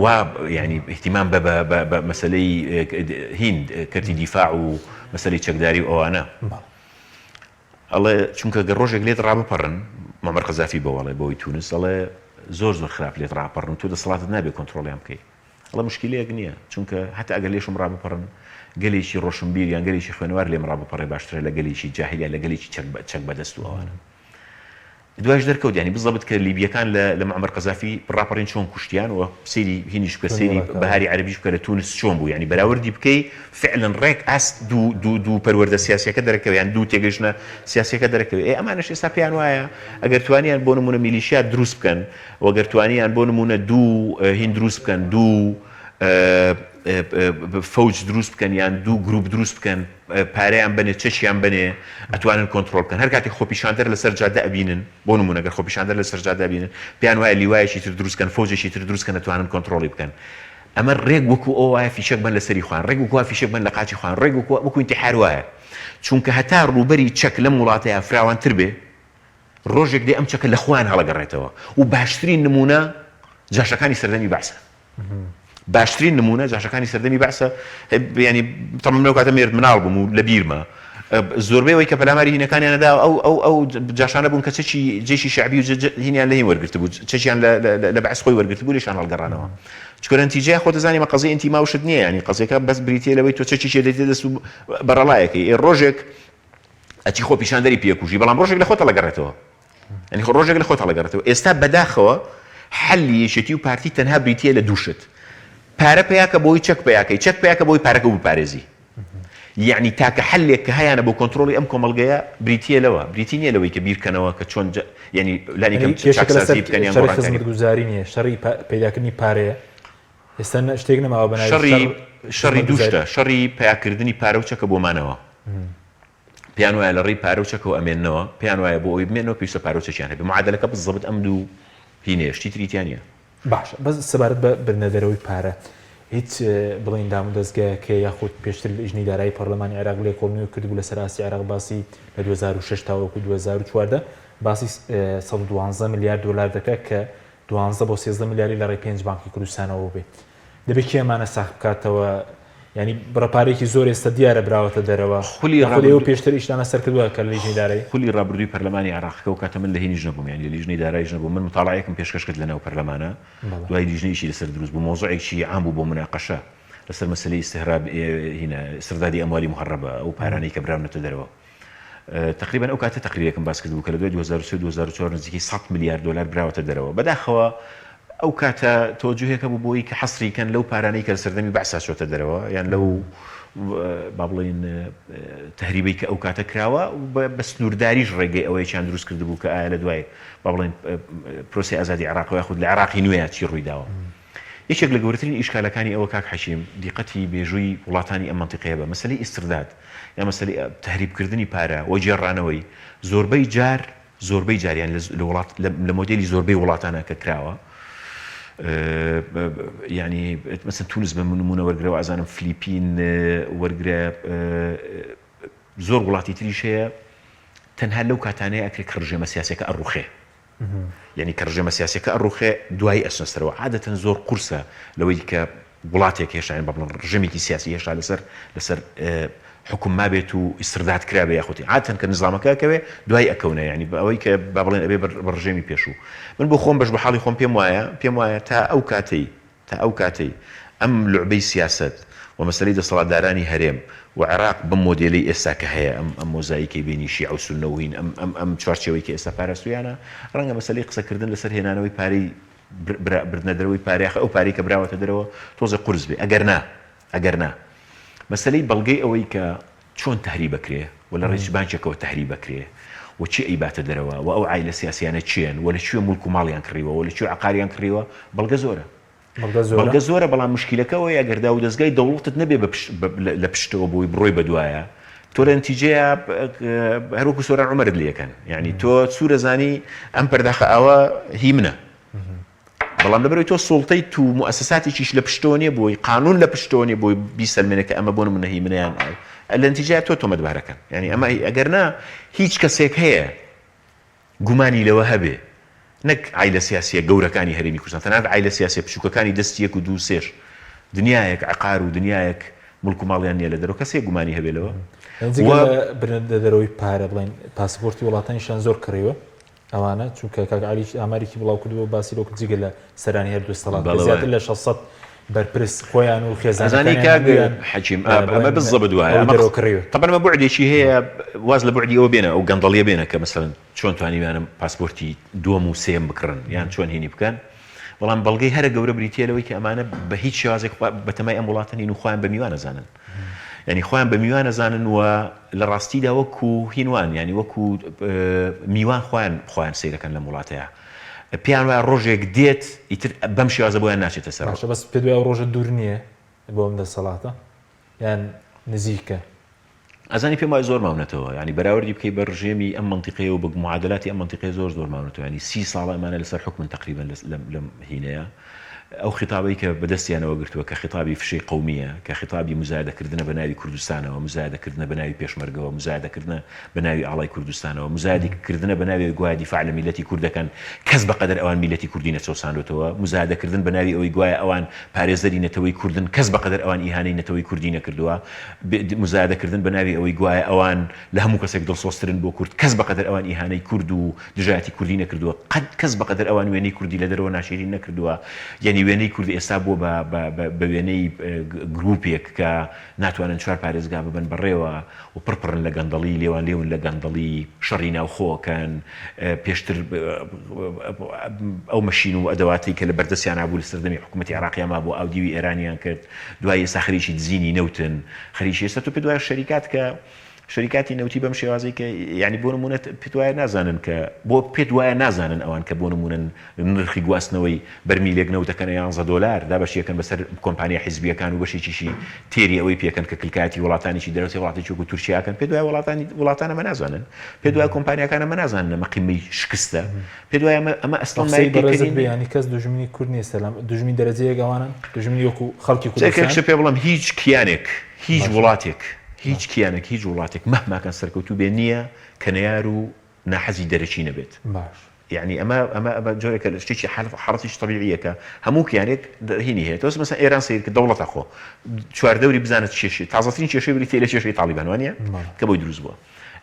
وا یعنی احتیمام بە مەسەلەی هیند کەرتی دیفاع و مەسەلەی چەکداری و ئەوانە ئەڵێ چونکە گە ڕۆژێک لێت ڕابپەڕن معمەر قەزافی بەوەڵێ بۆی تونس ئەڵێ زۆر خراپ لێت ڕاپەڕن تۆ دەسەڵاتت نابێ کۆنتڕۆڵیان بکەی ئەڵە مشکلەیەک نییە چونکە هەتا ئەگەر لێشم ڕابپەڕن گەلێکی ڕۆشنبیر یان گەلێکی خوێنوار لێم ڕابپەڕێ باشترە لە گەلێکی جاهیلیا لە گەلێکی چەک بەدەست و ئەوانە دوایش دەرکەوت ینی بزەبت کە لیبیەکان لە معمەر قەزافی ڕاپەڕین چۆن کوشتیان و سەیری هینیش بکە سەیری بەهاری عەرەبیش بکە لە تونس چۆن بوو ینی بەراوردی بکەی فعلا ڕێک ئاست دوو پەروەردە سیاسیەکە دەرەکەوێت یان دوو تێگەشتنە سیاسیەکە دەرەکەوێت ئەمانش ئێستا پێیان وایە ئەگەر توانیان بۆ نمونە میلیشیا دروست بکەن و ئەگەر توانیان بۆ نمونە دوو هین دروست بکەن دوو فەوج دروست بکەن یان دوو گروپ دروست بکەن پارەیان بنێ چەشیان بنێ ئەتوانن کۆنتڕۆڵ بکەن هەر کاتێک خۆپیشاندەر لەسەر جادە ئەبینن بۆ نمونە ئەگەر خۆپیشاندەر لەسەر جادە ئەبینن پێیان وایە لیوایەکی تر دروستکەن فەوجێکی تر دروستکەن ئەتوانن کۆنتڕۆڵی بکەن ئەمە ڕێک وەکو ئەو وایە فیشەک بن لەسەری خوان ڕێک وەکو فیشەک بن لە قاچی خوان ڕێک وەکو ئینتیحار وایە چونکە هەتا ڕووبەری چەک لەم وڵاتەیە فراوانتر بێ ڕۆژێک دێ ئەم چەکە لە خوان هەڵەگەڕێتەوە و باشترین نمونە جاشەکانی سەردەمی بەعسە باشترین نمونە جاشەکانی سەردەمی بەعسە ینی تەمەم لەو کاتە مێرد مناڵ بووم و لە بیرمە زۆربەی ئەوەی کە پەلاماری هینەکانیانەدا ئەو جاشانە بوون کە چەکی جێشی شعبی و هینیان لە هین وەرگرت بوو چەکیان لە بەعس خۆی وەرگرت بوو لێشان هەڵگەڕانەوە چکە نتیجەیە خۆ دەزانێ مە قەزەی ئینتیما و شت نییە ینی قەزەکە بەس بریتیە لەوەی تۆ چەکیشێ دەیتێ دەست و بەڕەڵایەکەی ڕۆژێک ئەچی خۆ پیشاندەری پێکوژی بەڵام ڕۆژێک لە خۆت هەڵەگەڕێتەوە ینی خۆ ڕۆژێک لە خۆت هەڵەگەڕێتەوە ئێستا بەداخەوە حەلی یەکێتی و پارتی تەنها بریتیە لە دوو شت پارە پێیاکە بۆی چەک پێیاکەی چەک پێیاکە بۆی پارەکە بپارێزی یعنی تاکە حلێک کە هەیەە بۆ کۆنتڕۆڵی ئەم کۆمەڵگەیە بریتیە لەوە بریتی نیە لەوەی کە بیرکەنەوە کە چۆن ینی لانیکەم چاکسازی بکەنیان خزمەتگوزاری نییە شەڕی پیداکردنی پارەیە ئێستا شتێک نەماوە بەناوی شەڕی دوو شتە شەڕی پیاکردنی پارە و چەکە بۆ مانەوە پێیان وایە لە ڕێی پارە و چەکەوە ئەمێننەوە پێیان وایە بۆ ئەوی بمێنەوە پێویستە پارە و چەکیان هەبێ معادلەکە بزەبت ئەم دوو هینەیە شتی تریتیان نیە باشە بەس سەبارەت بە بردنەدەرەوەی پارە هیچ بڵین دام و دەستگایەکە یاخود پێشتر ژنی دارایی پەرلەمانی عێراق لێ کۆڵنەوەی کردبوو لە سەراسی عێراق باسی لە 2006 تاوەکو 2014 باسی 112 میلیارد دلار دەکات کە 12 بۆ 13 میلیاری لە ڕێی 5 بانکی کوردستانەوە بێت دەبێت کێمانە ساخت بکاتەوە ینی بڕەپارێکی زۆر ئێستا دیارە براوەتە دەرەوە خودی پێشتر ئیشتانە سەر کردووە کە لە ژنی دارایی خولی ڕابردووی پەرلەمانی عێراقەکە و کاتە من لە هینیش نەبووم یانی لە ژنی داراییش نەبووم من مطالعەیەکم پێشکەش کرد لەناو پەرلەمانە دوای لیژنەیەکی لەسەر دروست بوو مۆزوعێکی عام بوو بۆ مناقەشە لەسەر مەسەلەی استهراب هینە استردادی ئەموالی مهڕەبە ئەو پارانەی کە براونەتە دەرەوە تقریبا ئەو کاتە تقریرێکم باس کردبوو کە لە دوای 2003-2004 نزیکی 100 میلیارد دلار براوەتە دەرەوە بەداخەوە ئەو کاتە تۆجوهێکە بوو بۆی کە حەسریکەن لەو پارانەی کە سەردەمی بەعسا چۆتە دەرەوە یان لەو با بڵێن تەهریبەی کە ئەو کاتە کراوە بە سنوورداریش ڕێگەی ئەوەیان دروست کردبوو کە ئایا لە دوای با بڵێن پرۆسی ئازادی عێراق یاخود لە عێراقی نوێیە چی ڕوویداوە یەکێک لە گەورەترین ئیشکالەکانی ئەوە کاک حەشیم دیقەتی بێژووی وڵاتانی ئەم مەنتیقەیە بە مەسەلەی ئیسترداد یا مەسەلەی تەهریبکردنی پارە و جێڕانەوەی زۆربەی جاریان لە وڵات لە مۆدێلی زۆربەی وڵاتانە کە کراوە ینی مەسن تونس بە نمونە وەرگرەوە ئازانم فلیپین وەرگرە زۆر وڵاتی تریش هەیە تەنها لەو کاتانەیە ئەکرێت کە ڕژێمە سیاسەکە ئەڕوخێ یعنی کە ڕژێمە سیاسەکە ئەڕوخێ دوای ئەسنەسەرەوە عادەتەن زۆر قورسە لەوەی کە وڵاتێک هێشتان بڵن ڕژێمێکی سیاسی هێشتا لەسەر حکوم ما بێت و ئیسرداد کرا بێ یاخوتی عادەتەن کە نظامەکەکەوێ دوای ئەکەونە یعنی بەوەی کە با بڵێن ئەبێ بە ڕژێمی پێشوو من بۆ خۆم بەش بە حاڵی خۆم پێم وایە تا ئەو کاتەی ئەم لعبەی سیاست و مەسەلەی دەسەڵاتدارانی هەرێم و عێراق بەم مۆدێلەی ئێستا کە هەیە ئەم مۆزاییکەی بینی شیع و سونە و هین ئەم چوارچێوەی کە ئێستا پاراستویانە ڕەنگە مەسەلەی قسەکردن لەسەر هێنانەوەی پارەی بردنە دەرەوەی پارێخ ئەو پارەی کە براوەتە دەرەوە تۆزە قورس بێ ئەگەر نا مەسەلەی بەڵگەی ئەوەی کە چۆن تەهری بکرێ و لە ڕێژ بانکێکەوە تەهری بکرێ و چی ئەیباتە دەرەوە و ئەو عایلە سیاسیانە چیان و لەکوێ مولک و ماڵیان کڕیوە و لەکوێ عقاریان کڕیوە بەڵگە زۆرە بەڵام مشکلەکەەوە ئەگەردا و دەستگای دەوڵەتت نەبێ لە پشتەوە بۆی بڕۆی بەدوایە تۆ لە نتیجەیە هەروەکو سۆران عومەرت لێکەن یعنی تۆ سوورەزانی ئەم پەرداخە ئەوە هی منە بەڵام لەبەرەوەی تۆ سوڵتەی تو مؤسساتێکیش لە پشتەوە نیە بۆی قانون لە پشتەوە نیە بۆی بیسەلمێنە کە ئەمە بۆ منە هی منەیان لە نتیجەیە تۆ تۆمەتبارەکەن یعنی ئەمە ئەگەر نا هیچ کەسێک هەیە گومانی لەوە هەبێ نەک عایلە سیاسیە گەورەکانی هەرێمی کوردستان تەنانەت عایلە سیاسیە بچووکەکانی دەست یەک و دوو سێش دنیایەک عقار و دنیایەک ملک و ماڵیان نیە لە دەرەوە کەسێک گومانی هەبێتەوە برنە دەرەوەی پارە بڵێن پاسپۆرتی وڵاتانیشان زۆر کڕیوە ئەوانە چونکە کاگعالی ئامارێکی بڵاو کردووە باسی لەو جگە لە سەرانی هەردوو دەسەڵات زیاتر لە 600 بەرپرس خۆیان و خێزانەکانی حەکیم ئەمە بزە بدوایە طبعا ئەمە بوعدێکی هەیە واز لە بوعدی ئەوە بێنە ئەو گەندەڵیە بێنە کە مەسەڵەن چۆن توانیوانم پاسپۆرتی دووەم و سێم بکڕن یان چۆن هێنی بکەن بەڵام بەڵگەی هەرە گەورە بریتە لەوەی کە ئەمانە بە هیچ شێوازێک بەتەمای ئەم وڵاتە نین و خۆیان بە میوان نەزانن ینی خۆیان بە میوان نەزانن و لە ڕاستیدا وەکو هینوان ینی وەکو میوان خۆیان سیرەکەن لە وڵاتەیە پیان وایە ڕۆژێک دێت ئیتر بەم شێوازە بۆیان ناچێتە سەر بەس پێ دوای ڕۆژە دوور نییە بۆ ئەم دەسەڵاتە یان نزیکە ئەزانی پێم وای زۆر ماونەتەوە ینی بەراوردی بکەی بە ڕژێمی ئەم منتیقەیە و بە معادلاتی ئەم منتیقەیە زۆر ماونەتەوە ینی 30 ساڵە ئەمانە لەسەر حکمن تقریبا لەم هینەیە ئەو خطابەی کە بەدەستیانەوە گرتووە کە خطابی فشەی قومیە کە خطابی مزایدەکردنە بە ناوی کوردستانەوە مزایدەکردنە بە ناوی پێشمەرگەوە مزایدەکردنە بە ناوی ئاڵای کوردستانەوە مزایدەکردنە بە ناوی گوایە دیفاع لە میلەتی کوردەکەن کەس بەقەدەر ئەوان میلەتی کوردی نەچەوساندوتەوە مزایدەکردن بە ناوی ئەوەی گوایە ئەوان پارێزەری نەتەوەی کوردن کەس بەقەدەر ئەوان ئیهانەی نەتەوەی کوردی نەکردووە مزایدەکردن بە ناوی ئەوەی گوایە ئەوان لە هەموو کەسێک دڵسۆزترن بۆ کورد کەس بەقەدەر ئەوان ئیهانەی کورد و دژایەتی کوردی نەکردووە کەس بەقەدەر ئەوان وێنەی کوردی لە دەرەوە ناشێری نەکردووە یعنی وێنەی کوردی ئێستا بۆ بە وێنەی گروپێک کە ناتوانن چوار پارێزگا ببن بەڕێوە و پڕپڕن لە گەندەڵی لێوان لێون لە گەندەڵی شەڕی ناوخۆکەن پێشتر ئەو مەشین و ئەدەواتی کە لە بەردەستیان نابوو لە سەردەمی حکوومەتی عێراقیان ما بۆ ئاودیوی ئێرانیان کرد دوای ئێستا خەریکی دزینی نەوتن خەریکی ئێستا تۆ پێ دوای شەریکات کە شەریکاتی نەوتی بەم شێوازەی کە یعنی بۆ نمونە پێت وایە نازانن کە بۆ پێت وایە نازانن ئەوان کە بۆ نمونە نرخی گواستنەوەی بەرمیلێک نەوتەکەنە $11 دابەشیەکەن بەسەر کۆمپانیا حیزبیەکان و بەشێکیشی تێری ئەوەی پێکەن کە کلکاتی وڵاتانیی دەرەوتی وڵاتێکی وەکو تورکیاکەن پێت وایە وڵاتانەمە نازانن پێت وایە کۆمپانیاکانەمە نازانن ئەمە قیمەی شکستە پێت وایە ئەمە ئەسڵەن ینی کەس دوژمنی کورد نیە سەلام دوژمنی دەرەجەیەک ئەوانن دوژمنی وەکو خەڵکی کوردستان پێ بڵم هیچ کیانێک هیچ وڵاتێک هیچ کیانێک هیچ وڵاتێک مەهماکەن سەرکەوتوو بێ نییە کە نەیار و ناحەزی دەرەچی نەبێت باش یعنی ئەمە جۆرێکە شتێکی حاڵەتیش طبیعیەکە هەموو کیانێک هینی هەیە تۆس مەسەن ئێران سیر کە دەوڵەتە خۆ چواردەوری بزانێت چێشی تازەترین کێشەی بریتێ لە کێشەی تاڵیبان وانە کە بۆی دروست بووە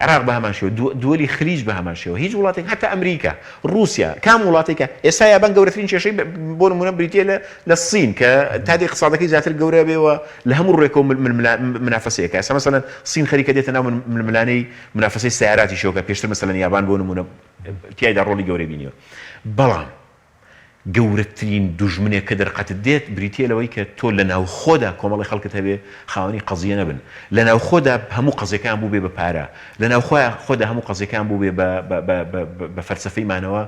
عراق بە هەمان شێوە دووەلی خلیج بە هەمان شێوە هیچ وڵاتێک هەتا ئەمریکا رووسیا کام وڵاتێکە ئێستا یابان گەورەترین کێشەی بۆ نمونە بریتێ لە سین کە تادی اقتصادەکەی زیاتر گەورە بێەوە لە هەموو ڕێکەوە منافسەیەکە ئێستا مەسەڵەن سین خەریکە دێتە ناو ململانەی منافسەی سیاراتی شەوکە پێشتر مەسەڵەن یابان بۆ نمونە تیایدا ڕۆڵی گەورەی بینیوە بەڵام گەورەترین دوژمنێک کە دەرقەتت دێت بریتە لەوەی کە تۆ لە ناو خۆدا کۆمەڵی خەڵکت هەبێ خاوەنی قەزیە نەبن لە ناو خۆدا هەموو قەزەکان بوو بێ بە پارە لە ناو خۆدا هەموو قەزەکان بوو بێ بە فەرسەفەی مانەوە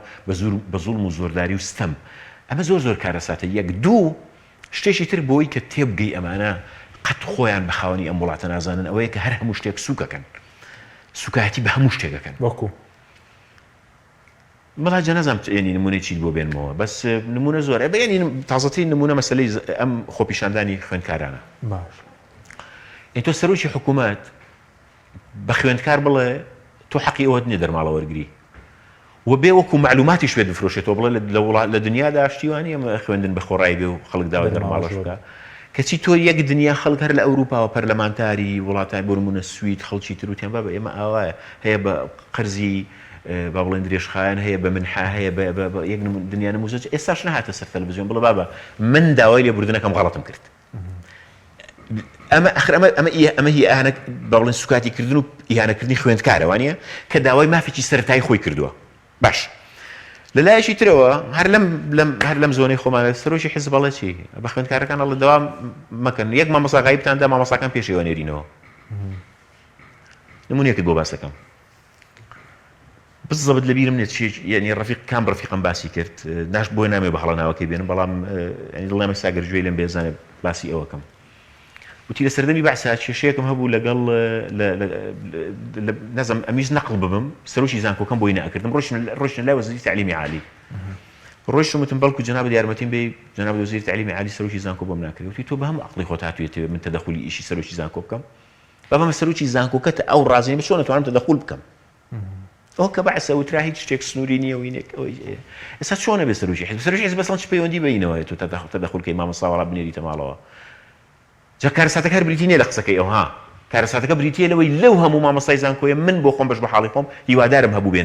بە زوڵم و زۆرداری و ستەم ئەمە زۆر کارەساتە یەک دوو شتێکی تر بۆی کە تێبگەی ئەمانە قەت خۆیان بە خاوەنی ئەم وڵاتە نازانن ئەوەیە کە هەر هەموو شتێک سووکەکەن سوکایەتی بە هەموو شتێکەکەن وەکو بەڵا جەنازم ینی نمونەی بۆ بێنمەوە بەس نمونە زۆر بەینی تازەترین نمونە مەسلەی ئەم خۆپیشاندانی خوێندکارانە باش تۆ سەرۆکی حکوومەت بە خوێندکار بڵێ تۆ حەقی ئەوەت نیە دەرماڵە وەرگری و بێ وەکو معلوماتی شوێ بفرۆشێتەوە بڵێ لە دنیادا شتیوانی ئەمە خوێندن بە خۆڕایی بێ و خەڵک داوای دەرماڵەش بکە کەچی تۆ یەک دنیا خەڵک هەر لە ئەوروپا و پەرلەمانتاری وڵاتای بۆ نمونە سوید خەڵکی تروتیان بە ئێمە ئاوایە هەیە بە قەرزی با بڵێن درێژخایەن هەیە بە منحا هەیە یەک دنیا نموزە ئێستاش نەهاتە سەر تەلەڤیزیۆن بڵێ بابە من داوای لێبوردنەکەم غەڵەتم کرد ئەمە هی ئاهانە با بڵێن سوکاتی کردن و ئیهانەکردنی خوێندکارە وانە کە داوای مافێکی سەرەتایی خۆی کردووە باش لە لایەکی ترەوە هەر لەم زۆنەی خۆمانە سەرۆکی حیزب چی بە خوێندکارەکان هەڵە دەوام مەکەن یەک مامۆستا غایبتاندا مامۆستاکان پێشەوە نێرینەوە نمونەیەکت بۆ باسەکەم بالضبط لەبیرم نێت یعنی ڕەفیق کام ڕەفیقم باسی کرد ناش بۆی نامێ بە هەڵە ناوەکەی بێنم بەڵام دڵێمە ساگەرجوێی لەم بێزانێ باسی ئەوەکەم وتی لە سەردەمی بەعسا کێشەیەکم هەبوو لەگەڵ نەزم ئەمیش نەقڵ ببم سەرۆکی زانکۆکەم بۆی نەکردم ڕۆژن لای وەزیری تعلیمی عالی ڕۆژ وتم بەڵکو جەناب یارمەتیم بێ جەناب وەزیری تعلیمی عالی سەرۆکی زانکۆ بۆم ناکرد وتی تۆ بە هەموو عەقڵی خۆت هاتوویەتەوە من تەدەخولی ئیشی سەرۆکی زانکۆ بکەم بابە سەرۆکی زانکۆکەت ئەو ڕازێنێ چۆن نەتوانم تەدەخول بکەم ئەو کە بەعسە وترا هیچ شتێک سنووری نییە و ئێستا چۆنە بێ سەرۆکی حیزب بەسەڵ چ پەیوەندی بینەوە تۆ تەدەخولکەی مامۆستا وەڵا بنێریتە ماڵەوە جا کارەساتەکە هەر بریتی نیە لە قسەکەی ئەوها کارەساتەکە بریتیە لەوەی لەو هەموو مامۆستای زانکۆیە من بۆ خۆم بەش بە حاڵی خۆم هیوادارم هەبوو بێ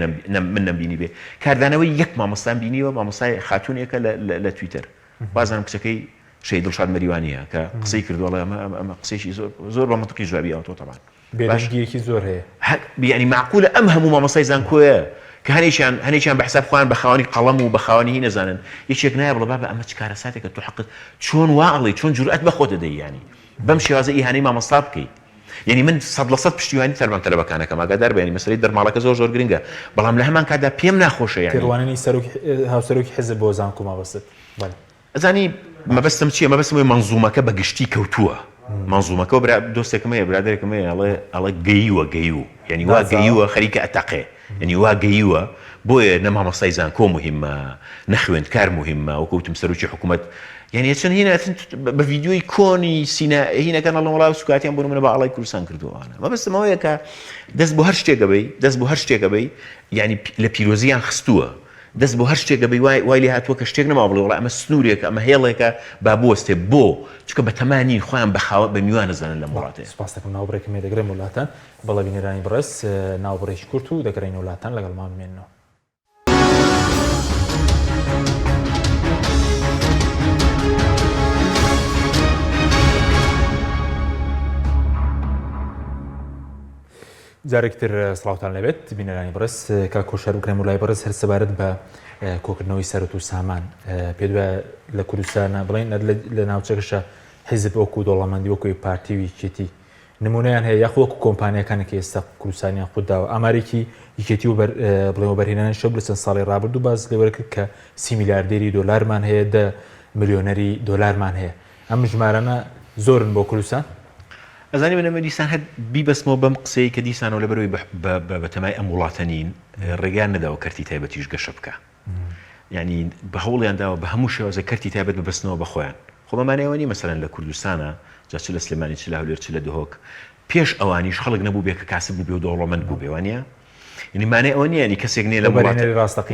من نەمبینی بێ کاردانەوەی یەک مامۆستان بینیوە مامۆستای خاتونێکە لە تویتەر بازانم کچەکەی شەی دڵشاد مەریوانیە کە قسەی کردووەڵێ ئەمە قسەیشی زۆر بە منطقی جوابی ئەوتۆ تەبان بێدەنگیەکی زۆر هەیە ینی معقولە ئەم هەموو مامۆستای زانکۆیە کە هەنێکیان بە حساب خوان بە خاوەنی قەڵەم و بە خاوەنی هی نەزانن یەکێک نایە بڵێ بابە ئەمە چ کارەساتێکە تۆ حەقت چۆن واڵی چۆن جورئەت بە خۆت دەدەی ینی بەم شێوازە ئیهانەی مامۆستا بکەیت یعنی من 100% پشتیوانی تەربەم تەلەبەکانەکەم ئاگادار بێنی مەسەلەی دەرماڵەکە زۆر گرنگە بەڵام لە هەمان کاتدا پێم ناخۆشە یعنی پێڕوانینی هاوسەرۆکی حیزب بۆ زانکۆ مەبەست ئەزانی مەبەستم چییە مەبەستم مەنزومەکە بە گشتی کەوتووە مەنزومەکە دۆستێکم هەیە برادێکم هەیە ئەڵێ گەیوە یعنی وا گەیوە خەریکە ئەتەقێ یعنی وا گەیوە بۆیە نە مامۆستای زانکۆ مهمە نە خوێندکار مهمە وەکوتم سەرۆکی حکوومەت یعنی چەند هینە بە ڤیدیۆی کۆنی سینە هینەکان لە وڵات سوکاتیان بۆ منە بە ئاڵای کوردستان کردووانە مەبەستمەوەیە کە دەست بۆ هەر شتێکە بەی یعنی لە پیرۆزیان خستووە دەست بۆ هەر شتێکە بەی وای لێ هاتووە کە شتێک نەما بڵێ وڵا ئەمە سنوورێکە ئەمە هێڵێکە با بوەستێ بۆ چکە بە تەمانی خۆیان بەخاوە بە میوان نەزانن لە وڵاتێ سپاس دەکەم ناوبڕێکم دەگرێم وڵاتان بەڵێ بینەرانی بڕست ناوبڕێکی کورت و دەگەڕین وڵاتان لەگەڵمان بمێنەوە جارێکتر سڵاوتان لەبێت بینەرانی بڕست کا کۆشەر بکرێم و لای بڕست هەر سەبارەت بە کۆکردنەوەی سەرەت و سامان پێ لە کوردستانە بڵێن لە ناوچەکەشە حیزب وەکو دەوڵەمەندی وەکوی پارتیویکێتی نمونەیان هەیە یاخ وەکو کۆمپانیەکانێکی ئێستا کوردستانیان خودداوە ئامارێکی یەکێتی و بڵێمە بەرهێنانی شەو لە چەند ساڵی ڕابردوو باز لێوەرەکرد کە 30 میلیاردێری دۆلارمان هەیە 10 ملیۆنەری دۆلارمان هەیە ئەم ژمارانە زۆرن بۆ کوردستان ئەزانی منەمە دیسان هەر بیبەسمەوە بەم قسەی کە دیسانەوە لەبەرەوەی بەتەمای ئەم وڵاتەنین ڕێگان نەداوە کەرتی تایبەتیش گەشە بکە یعنی بە هەوڵیانداوە بە هەموو شێوازە کەرتی تایبەت ببەستنەوە بەخۆیان خۆ بەمانەوەی نی مەسەلەن لە کوردستانە جا چ لە سلێمانی چ لە هەولێر چ لە دهۆک پێش ئەوانیش خەڵک نەبوو بێ کە کاسب بوو بێ و دەوڵەمەند بوو بێ وانە یعنی مانای ئەوە نییە کەسێک نیە لە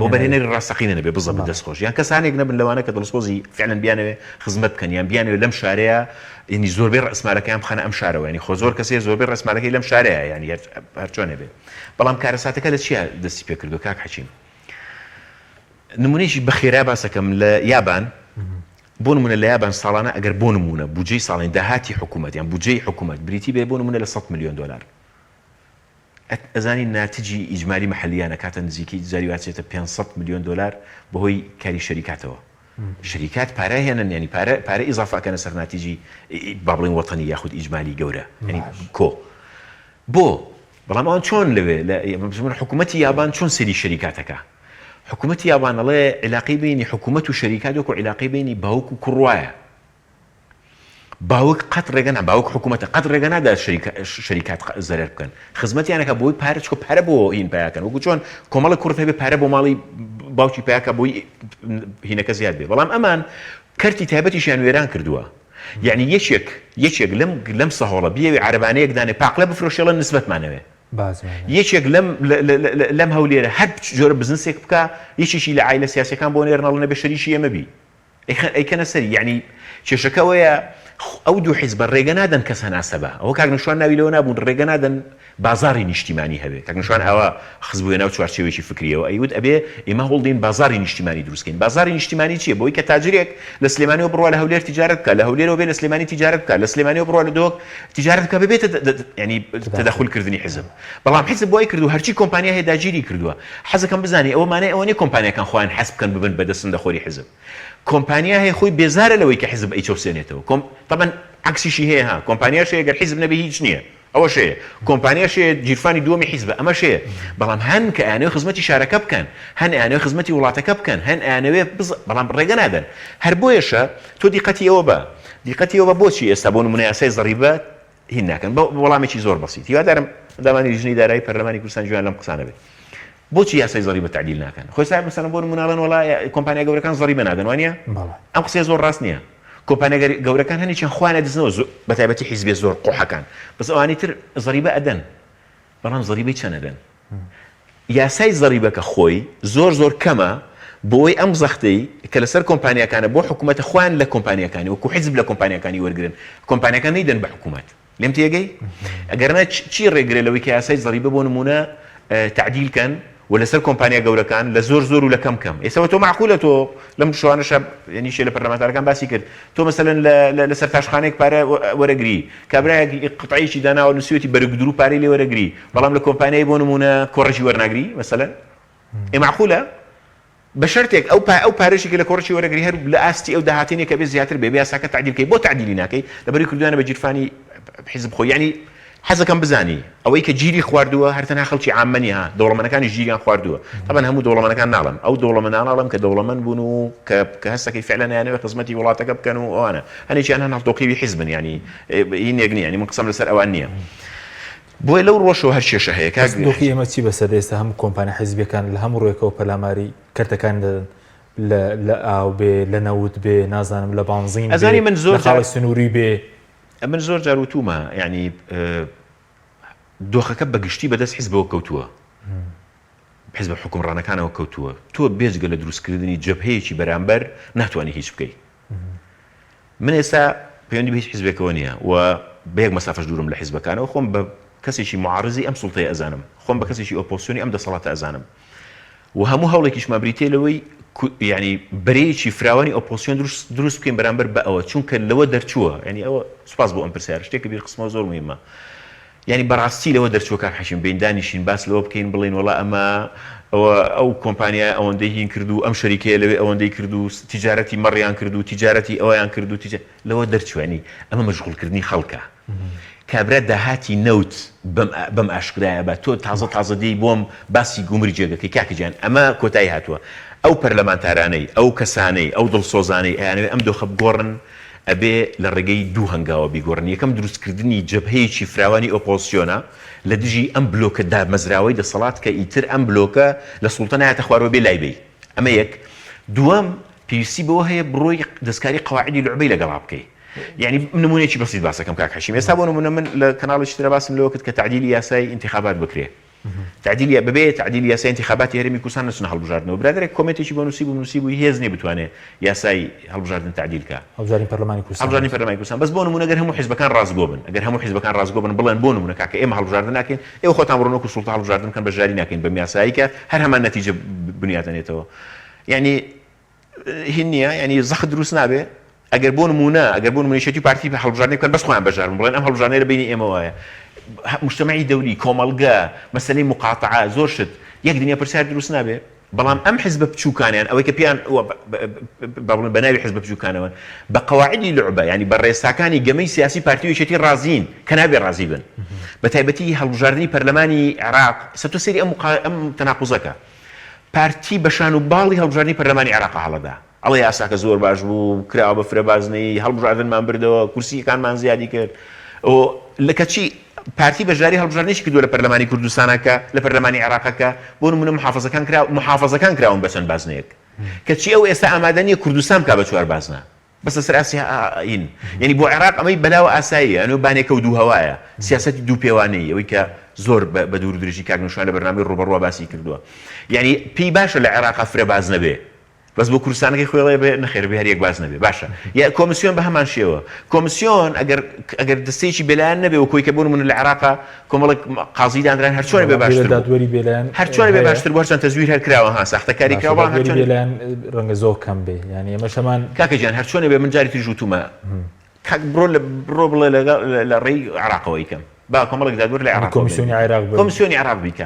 بۆ بەرهێنەری ڕاستەقینە نەبێ بزە دەستخۆش یان کەسانێک نەبن لەوانە کە دڵسۆزی فعلەن بیانەوێ خزمەت بکەن یان بیانەوێ لەم شارەیە ینی زۆربەی ڕسمالەکەیان بخەنە ئەم شارەوە ینی خۆ زۆر کەسێ زۆربەی ڕسمالەکەی لەم شارەیە ینی هەر چۆنە بێ بەڵام کارەساتەکە لە چیە دەستی پێ کردو کاک حەچیم نمونەیەکی بەخێرا باسەکەم لە یابان بۆ نمونە لە یابان ساڵانە ئەگەر بۆ نمونە بودجەی ساڵین داهاتی حکوومەت یان بودجەی حکوومەت بریتی بێ بۆ نمونە لە 100 میلیۆن دلار ئەزانی ناتجی ئیجمالی مەحەلیانە کاتە نزیکی جاریواتێتە 500 میلیۆن دلار بەهۆی کاری شەریکاتەوە شەریکات پارە هێنن ینی پارە ئیزافاکەنە سەر ناتیجی با بڵێن وەتەنی یاخود ئیجمالی گەورە ینی کۆ بۆ بەڵام ئەوان چۆن لەوێ لە حکوومەتی یابان چۆن سەری شەریکاتەکە حکوومەتی یابان ئەڵێ علاقەی بینی حکوومەت و شەریکات وەکو علاقەی بینی باوک و کوڕوایە باوک قەت ڕێگەنا باوک حکوومەتە قەت ڕێگەنادا شەریکات زەرەر بکەن خزمەتیانەکە بۆی پارە چکۆ پارە بۆ هین پیاکەن وەکو چۆن کۆمەڵە کوڕت هەبێ پارە بۆ ماڵی باوکی پیاکە بۆی هینەکە زیاد بێ بەڵام ئەمان کەرتی تایبەتیشیان وێران کردووە یعنی یەکێک لەم سەهۆڵە بیاوی عەربانەیەک دانێ پاقلە بفرۆشێڵە نسبەتمانەوەێ یەکێک لەم هەولێرە هەر جۆرە بزنسێک بکە یەکێکی لە عایلە سیاسەکان بۆ نێرنەڵ نەبێ شەریکی ئێمە بی ئەیکەنە سەری یعنی کێشەکەوەیە ئەو دوو حیزب ڕێگە نادەن کەس هەناسەبە ئەوە کاکنشوان ناوی لەوە نابوون ڕێگە نادەن بازاری نیشتیمانی هەبێ کاکنشوان ئەوە خزبووە ناو چوارچێوێکی فکریەوە ئەیوت ئەبێ ئێمە هەوڵدەین بازاری نیشتیمانی دروستکەین بازاری نیشتیمانی چییە بۆی کە تاجرێک لە سلێمانیەوە بڕوا لە هەولێر تیجارەت بکە لە هەولێرەوە بێ لە سلێمانی تیجارەت بکە لە سلێمانیەوە بڕوا لە دۆک تیجارەت بکە ببێتە ینی تەدەخولکردنی حیزب بەڵام حیزب بۆی کردو هەرچی کۆمپانیا هەیە داگیری کردووە حەزەکەم بزانی ئەوە مانای ئەوە نیە کۆمپانیاکان خۆیان حەز بکەن ببن بە دەستەخۆری حیزب کۆمپانیا هەیە خۆی بێزارە لەوەی کە حیزب ئەیچەوسێنێتەوە طبعا عکسیشی هەیە ها کۆمپانیاشەیە گەر حیزب نەبێ هیچ نییە ئەوە شەیە کۆمپانیاشەیە گیرفانی دووەمی حیزبە ئەمە شەیە بەڵام هەن کە ئەیانەوێ خزمەتی شارەکە بکەن هەن ئەیانەوێ خزمەتی وڵاتەکە بکەن هەن ئەیانەوێ بەڵام ڕێگە نادەن هەر بۆیەشە تۆ دیقەتی ئەوە بۆچی ئێستا بۆ نمونە یاسای زەریبە هین ناکەن وەڵامێکی زۆر بەسیط هیوادارم دامانی لیژنەی دارایی پەرلەمانی کوردستان جوان لەم قسانە بێت بۆچی یاسای زەریبە تعدیل ناکەن خۆی ساحب مثلا بۆ نمونەڵەن وڵای کۆمپانیا گەورەکان زەریبە نادەن وانە ئەم قسەیە زۆر ڕاست نییە کۆمپانیا گەورەکان هەنێکیان خوانە دزنەوە بە تایبەتی حیزبێ زۆر قوحەکان بەس ئەوانی تر زەریبە ئەدەن بەڵام زەریبەی چەنەدەن یاسای زەریبەکە خۆی زۆر کەمە بۆی ئەم زەختەی کە لەسەر کۆمپانیەکانە بۆ حکوومەتە خوان لە کۆمپانیەکانی وەکو حیزب لە کۆمپانیەکانی وەرگرن کۆمپانیەکان نەیدەن بە حکوومەت لێم تێگەی ئەگەرنە چی ڕێگرێ لەوەی کە یاسای زەریبە بۆ نمونە تعدیلکەن و لەسەر کۆمپانیا گەورەکان لە زۆر و لە کەم ئێستا تۆ معقولە تۆ لەم شوانەشە ینی شێ لە پەرلەمانتارەکان باسی کرد تۆ مەسەلەن لەسەر تاشخانەیەک پارە وەرەگری کابراایەکی قطعیکی داناوە نووسێتی بەرگدر و پارەی لێ وەرەگری بەڵام لە کۆمپانیای بۆ نمونە کۆڕەشی وەرناگری مەسەلەن معقولە بە شەرتێک ئەو پارێشێکی لە کۆڕەشی وەرەگری هەر لە ئاستی ئەو داهاتێنێک کە بێ زیاتر بێ یاساکە تعدیلکەی بۆ تعدیلی ناکەی لەبەری کردوانە بە گیرفانی حیزب خۆی ینی حەزەکەم بزانی ئەوەی کە گیری خواردووە هەرتەنها خەڵکی عامەنی ها دەوڵەمەندەکانی گیریان خواردووە طبعا هەموو دەوڵەمەندەکان ناڵم ئەو دەوڵەمەندان ناڵم کە دەوڵەمەند بوون و کە هەستەکەی فعلا یانەوێت خزمەتی وڵاتەکە بکەن و ئەوانە هەنێکیان هەن هەڵدۆقیوی حیزبن ینی هین یەک نییە ینی من قسەم لەسەر ئەوان نییە بۆی لەو ڕۆژەوە هەر کێشە هەیە دۆخی ئێمە چی بەسەر ئێستا هەموو کۆمپانیا حیزبیەکان لە هەموو ڕۆیەکەوە پەلاماری کەرتەکان دەدەن لە ئاو بێ لە نەوت بێ نازانم لە بانزین ئەزانی من زۆر خاڵی سنووری بێ من زۆر جار وتومە ینی دۆخەکە بەگشتی بەدەست حیزبەوە کەوتووە حیزب حکومڕانەکانەوە کەوتووە تۆ بێجگە لە دروستکردنی جەبهەیەکی بەرامبەر ناتوانانی هیچ بکەیت من ئێستا پەیوەندی بە هیچ حیزبێکەوە نییە و بە یەک مەسافەش دوورم لە حیزبەکانەوە خۆم بە کەسێکی معارضی ئەم سوڵتەیە ئەزانم خۆم بە کەسێکی ئۆپۆزیسیۆنی ئەم دەسەڵاتە ئەزانم و هەموو هەوڵێکیشمان بریتێ لەوەی ینی بەرەیەکی فراوانی ئۆپۆزیسیۆن دروست بکەین بەرامبەر بە ئەوە چونکە لەوە دەرچووە ینی ئەوە سوپاس بۆ ئەم پرسیار شتێکە بیر قسمەوە زۆر مهمە ینی بەڕاستی لەوە دەرچووە کار حەشیم بین دانیشین باس لەوە بکەین بڵین وڵا ئەمە ئەو کۆمپانیا ئەوەندەی هین کردو ئەم شەریکەیە لەوێ ئەوەندەی کردو تیجارەتی مەڕیان کردو تیجارەتی ئەویان کردو لەوە دەرچوێنی ئەمە مەشغوڵکردنی خەڵکە کابرا داهاتی نەوت بەم ئاشکرایە بە تۆ تازە دەی بۆم باسی گومری جێگەکەی کاکەجان ئەمە کۆتایی هاتووە ئەو پەرلەمانتارانەی ئەو کەسانەی ئەو دڵسۆزانەی ئەیانەوێ ئەم دۆخە بگۆڕن ئەبێ لە ڕێگەی دوو هەنگاوە بیگۆڕن یەکەم دروستکردنی جەبهەیەکی فراوانی ئۆپۆزیسیۆنە لە دژی ئەم بلۆکە دامەزراوەی دەسەڵات کە ئیتر ئەم بلۆکە لە سوڵتە نایەتە خوارەوە بێ لای بێ ئەمە یەک دووەم پێویستی بەوە هەیە بڕۆی دەستکاری قەواعیدی لوعبەی لەگەڵا بکەی یعنی نمونەیەکی بەسیط باسەکەم کاک حەشیم ئێستا بۆ نمونە من لە کەناڵێکی ترە باسم لەوە کرد کە تعدیلی یاسای انتخابات بکرێ تعدیلی یاسای انتخاباتی هەرێمی کوردستان نەچونە هەڵبژاردنەوە برادێک کۆمێتێکی بۆ نووسیبووی هێز نێ بتوانێت یاسای هەڵبژاردن تعدیل کە هەڵبژاردنی پەرلەمانی کوردستان بەس بۆ نمونە ئەگەر هەموو حیزبەکان ڕازگۆ بن ئەگەر هەموو حیزبەکان ڕازگۆ بن بڵێن بۆ نمونە کاکە ئێمە هەڵبژاردن ناکەین ئێوە خۆتان بڕۆن وەکو سوڵتە هەڵبژاردن بکەن بەشداری ناکەین بەم یاسایی کە هەر هەمان نەتیجە بنیاتێنێتەوە یعنی هین نییە ینی زەخت دروست نابێ ئەگەر بۆ نمونەیەتی پارتی هەڵبژاردنی بکەن بەس خۆیان بەژارن بڵێن ئەم هەڵبژاردنە لە بینی ئێمە وایە مجتمعی دەولی کۆمەڵگە مەسەلەی مقاتعە زۆر شت یەک دنیا پرسیار دروست نابێ بەڵام ئەم حیزبە بچووکانیان ئەوەی کە پێیان بە ناوی حیزبە بچووکانەوە بە قەواعیدی لوعبە ینی بە ڕێساکانی گەمەی سیاسی پارتی و یەکێتی ڕازین کە نابێ ڕازی بن بە تایبەتی هەڵبژاردننی پەرلەمانی عێراق سەتۆ سەیری ئەم تەناقوزەکە پارتی بەشان و باڵی هەڵبژاردننی پەرلەمانی عێراق هەڵەدا ئەڵێ یاساکە زۆر باش بوو کراوە بە فرەبازنەی هەڵبژاردنمان بردەوە کورسیەکانمان زیادی کرد لە کەچی پارتی بەژاری هەڵبژاردنێکی کردووە لە پەرلەمانی کوردستانەکە لە پەرلەمانی عێراقەکە بۆ نمونە محافەزەکان کراون بە چەند بازنەیەک کەچی ئەو ئێستا ئامادە نیە کوردستان بکا بە 4 بازنە بەسە سەر ئاسیین یعنی بۆ عێراق ئەمەی بەلاوە ئاساییە ئەنە بانێکە و دوو هەوایە سیاسەتی دوو پێوانەی ئەوەی کە زۆر بە دوور درێژی کاکنوشان لە بەرنامەی ڕوبەڕوە باسی کردووە یعنی پێی باشە لە عێراق فرێ باز نەبێ بەس بۆ کوردستانەکەی خۆڵێ بێ نەخێر بێ هەر یەک باز نەبێ باشە یا کۆمیسیۆن بە هەمان شێوە کۆمیسیۆن ئەگەر دەستێکی بێلایەن نەبێ و کۆی کە بوون من لە عێراق کۆمەڵێک قازی دانران هەر چۆنە بێ باشتر هەر چۆنە بێ باشتر بۆ هەرچەند تەزویر هەر کراوە ها ساختەکاری کراوە بەڵام هەر بێلایەن ڕەنگە زۆر کەم بێ یعنی ئەمەشەمان کاکە جان هەر چۆنە بێ من جاری تر ژووتومە کاک بڕۆ بڵێ لە ڕێی عێراقەوە یکەم با کۆمەڵێک دادوەر لە عێراق کۆمیسیۆنی عێراق بیکە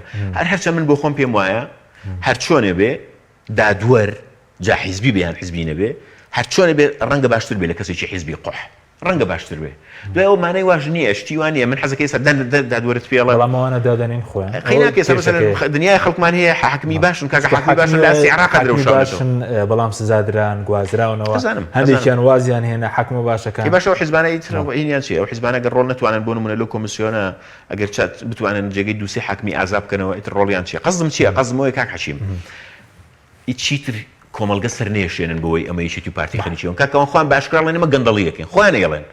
هەرچەند من بۆ خۆم پێم وایە هەر چۆنە بێ دادوەر جا حیزبی بیان حیزبی نەبێ هەر چۆنە بێ ڕەنگە باشتر بێ لە کەسێکی حیزبی قۆح ڕەنگە باشتر بێ دوای ئەو مانای واژ نییە شتیوانە من حەزەکەی سەردان دادوەرت پێڵە بەڵامەوانە دادەنین خۆیان قیناکێ مەسەلەن دنیای خەڵکمان هەیە حاکمی باشن کاکە حاکمی باشن لە ئاسی عێراق باشن بەڵام سزادران گوازراونەوە هەندێکیان وازیان هێنا حکومە باشەکان باشە ئەو حیزبانەی ترینیان چی ئەو حیزبانە گەر ڕۆڵ نتوانن بۆ نمونە لەو کۆمیسیۆنە ئەگەر چات بتوانن جێگەی دووسێ حاکمی ئازاب بکەنەوە ئیتر ڕۆڵیان چیە قەزم چییە قەزمەوەی کاک حەشیم ئیچیتر کۆمەلگە سەر نێشێنن بۆی ئەمە یەکێتی پارتی خەریکیەوە کاکەوان خۆیان باشکراڵێن ئەمە گەندەڵیەکەن خۆیان ئێڵێن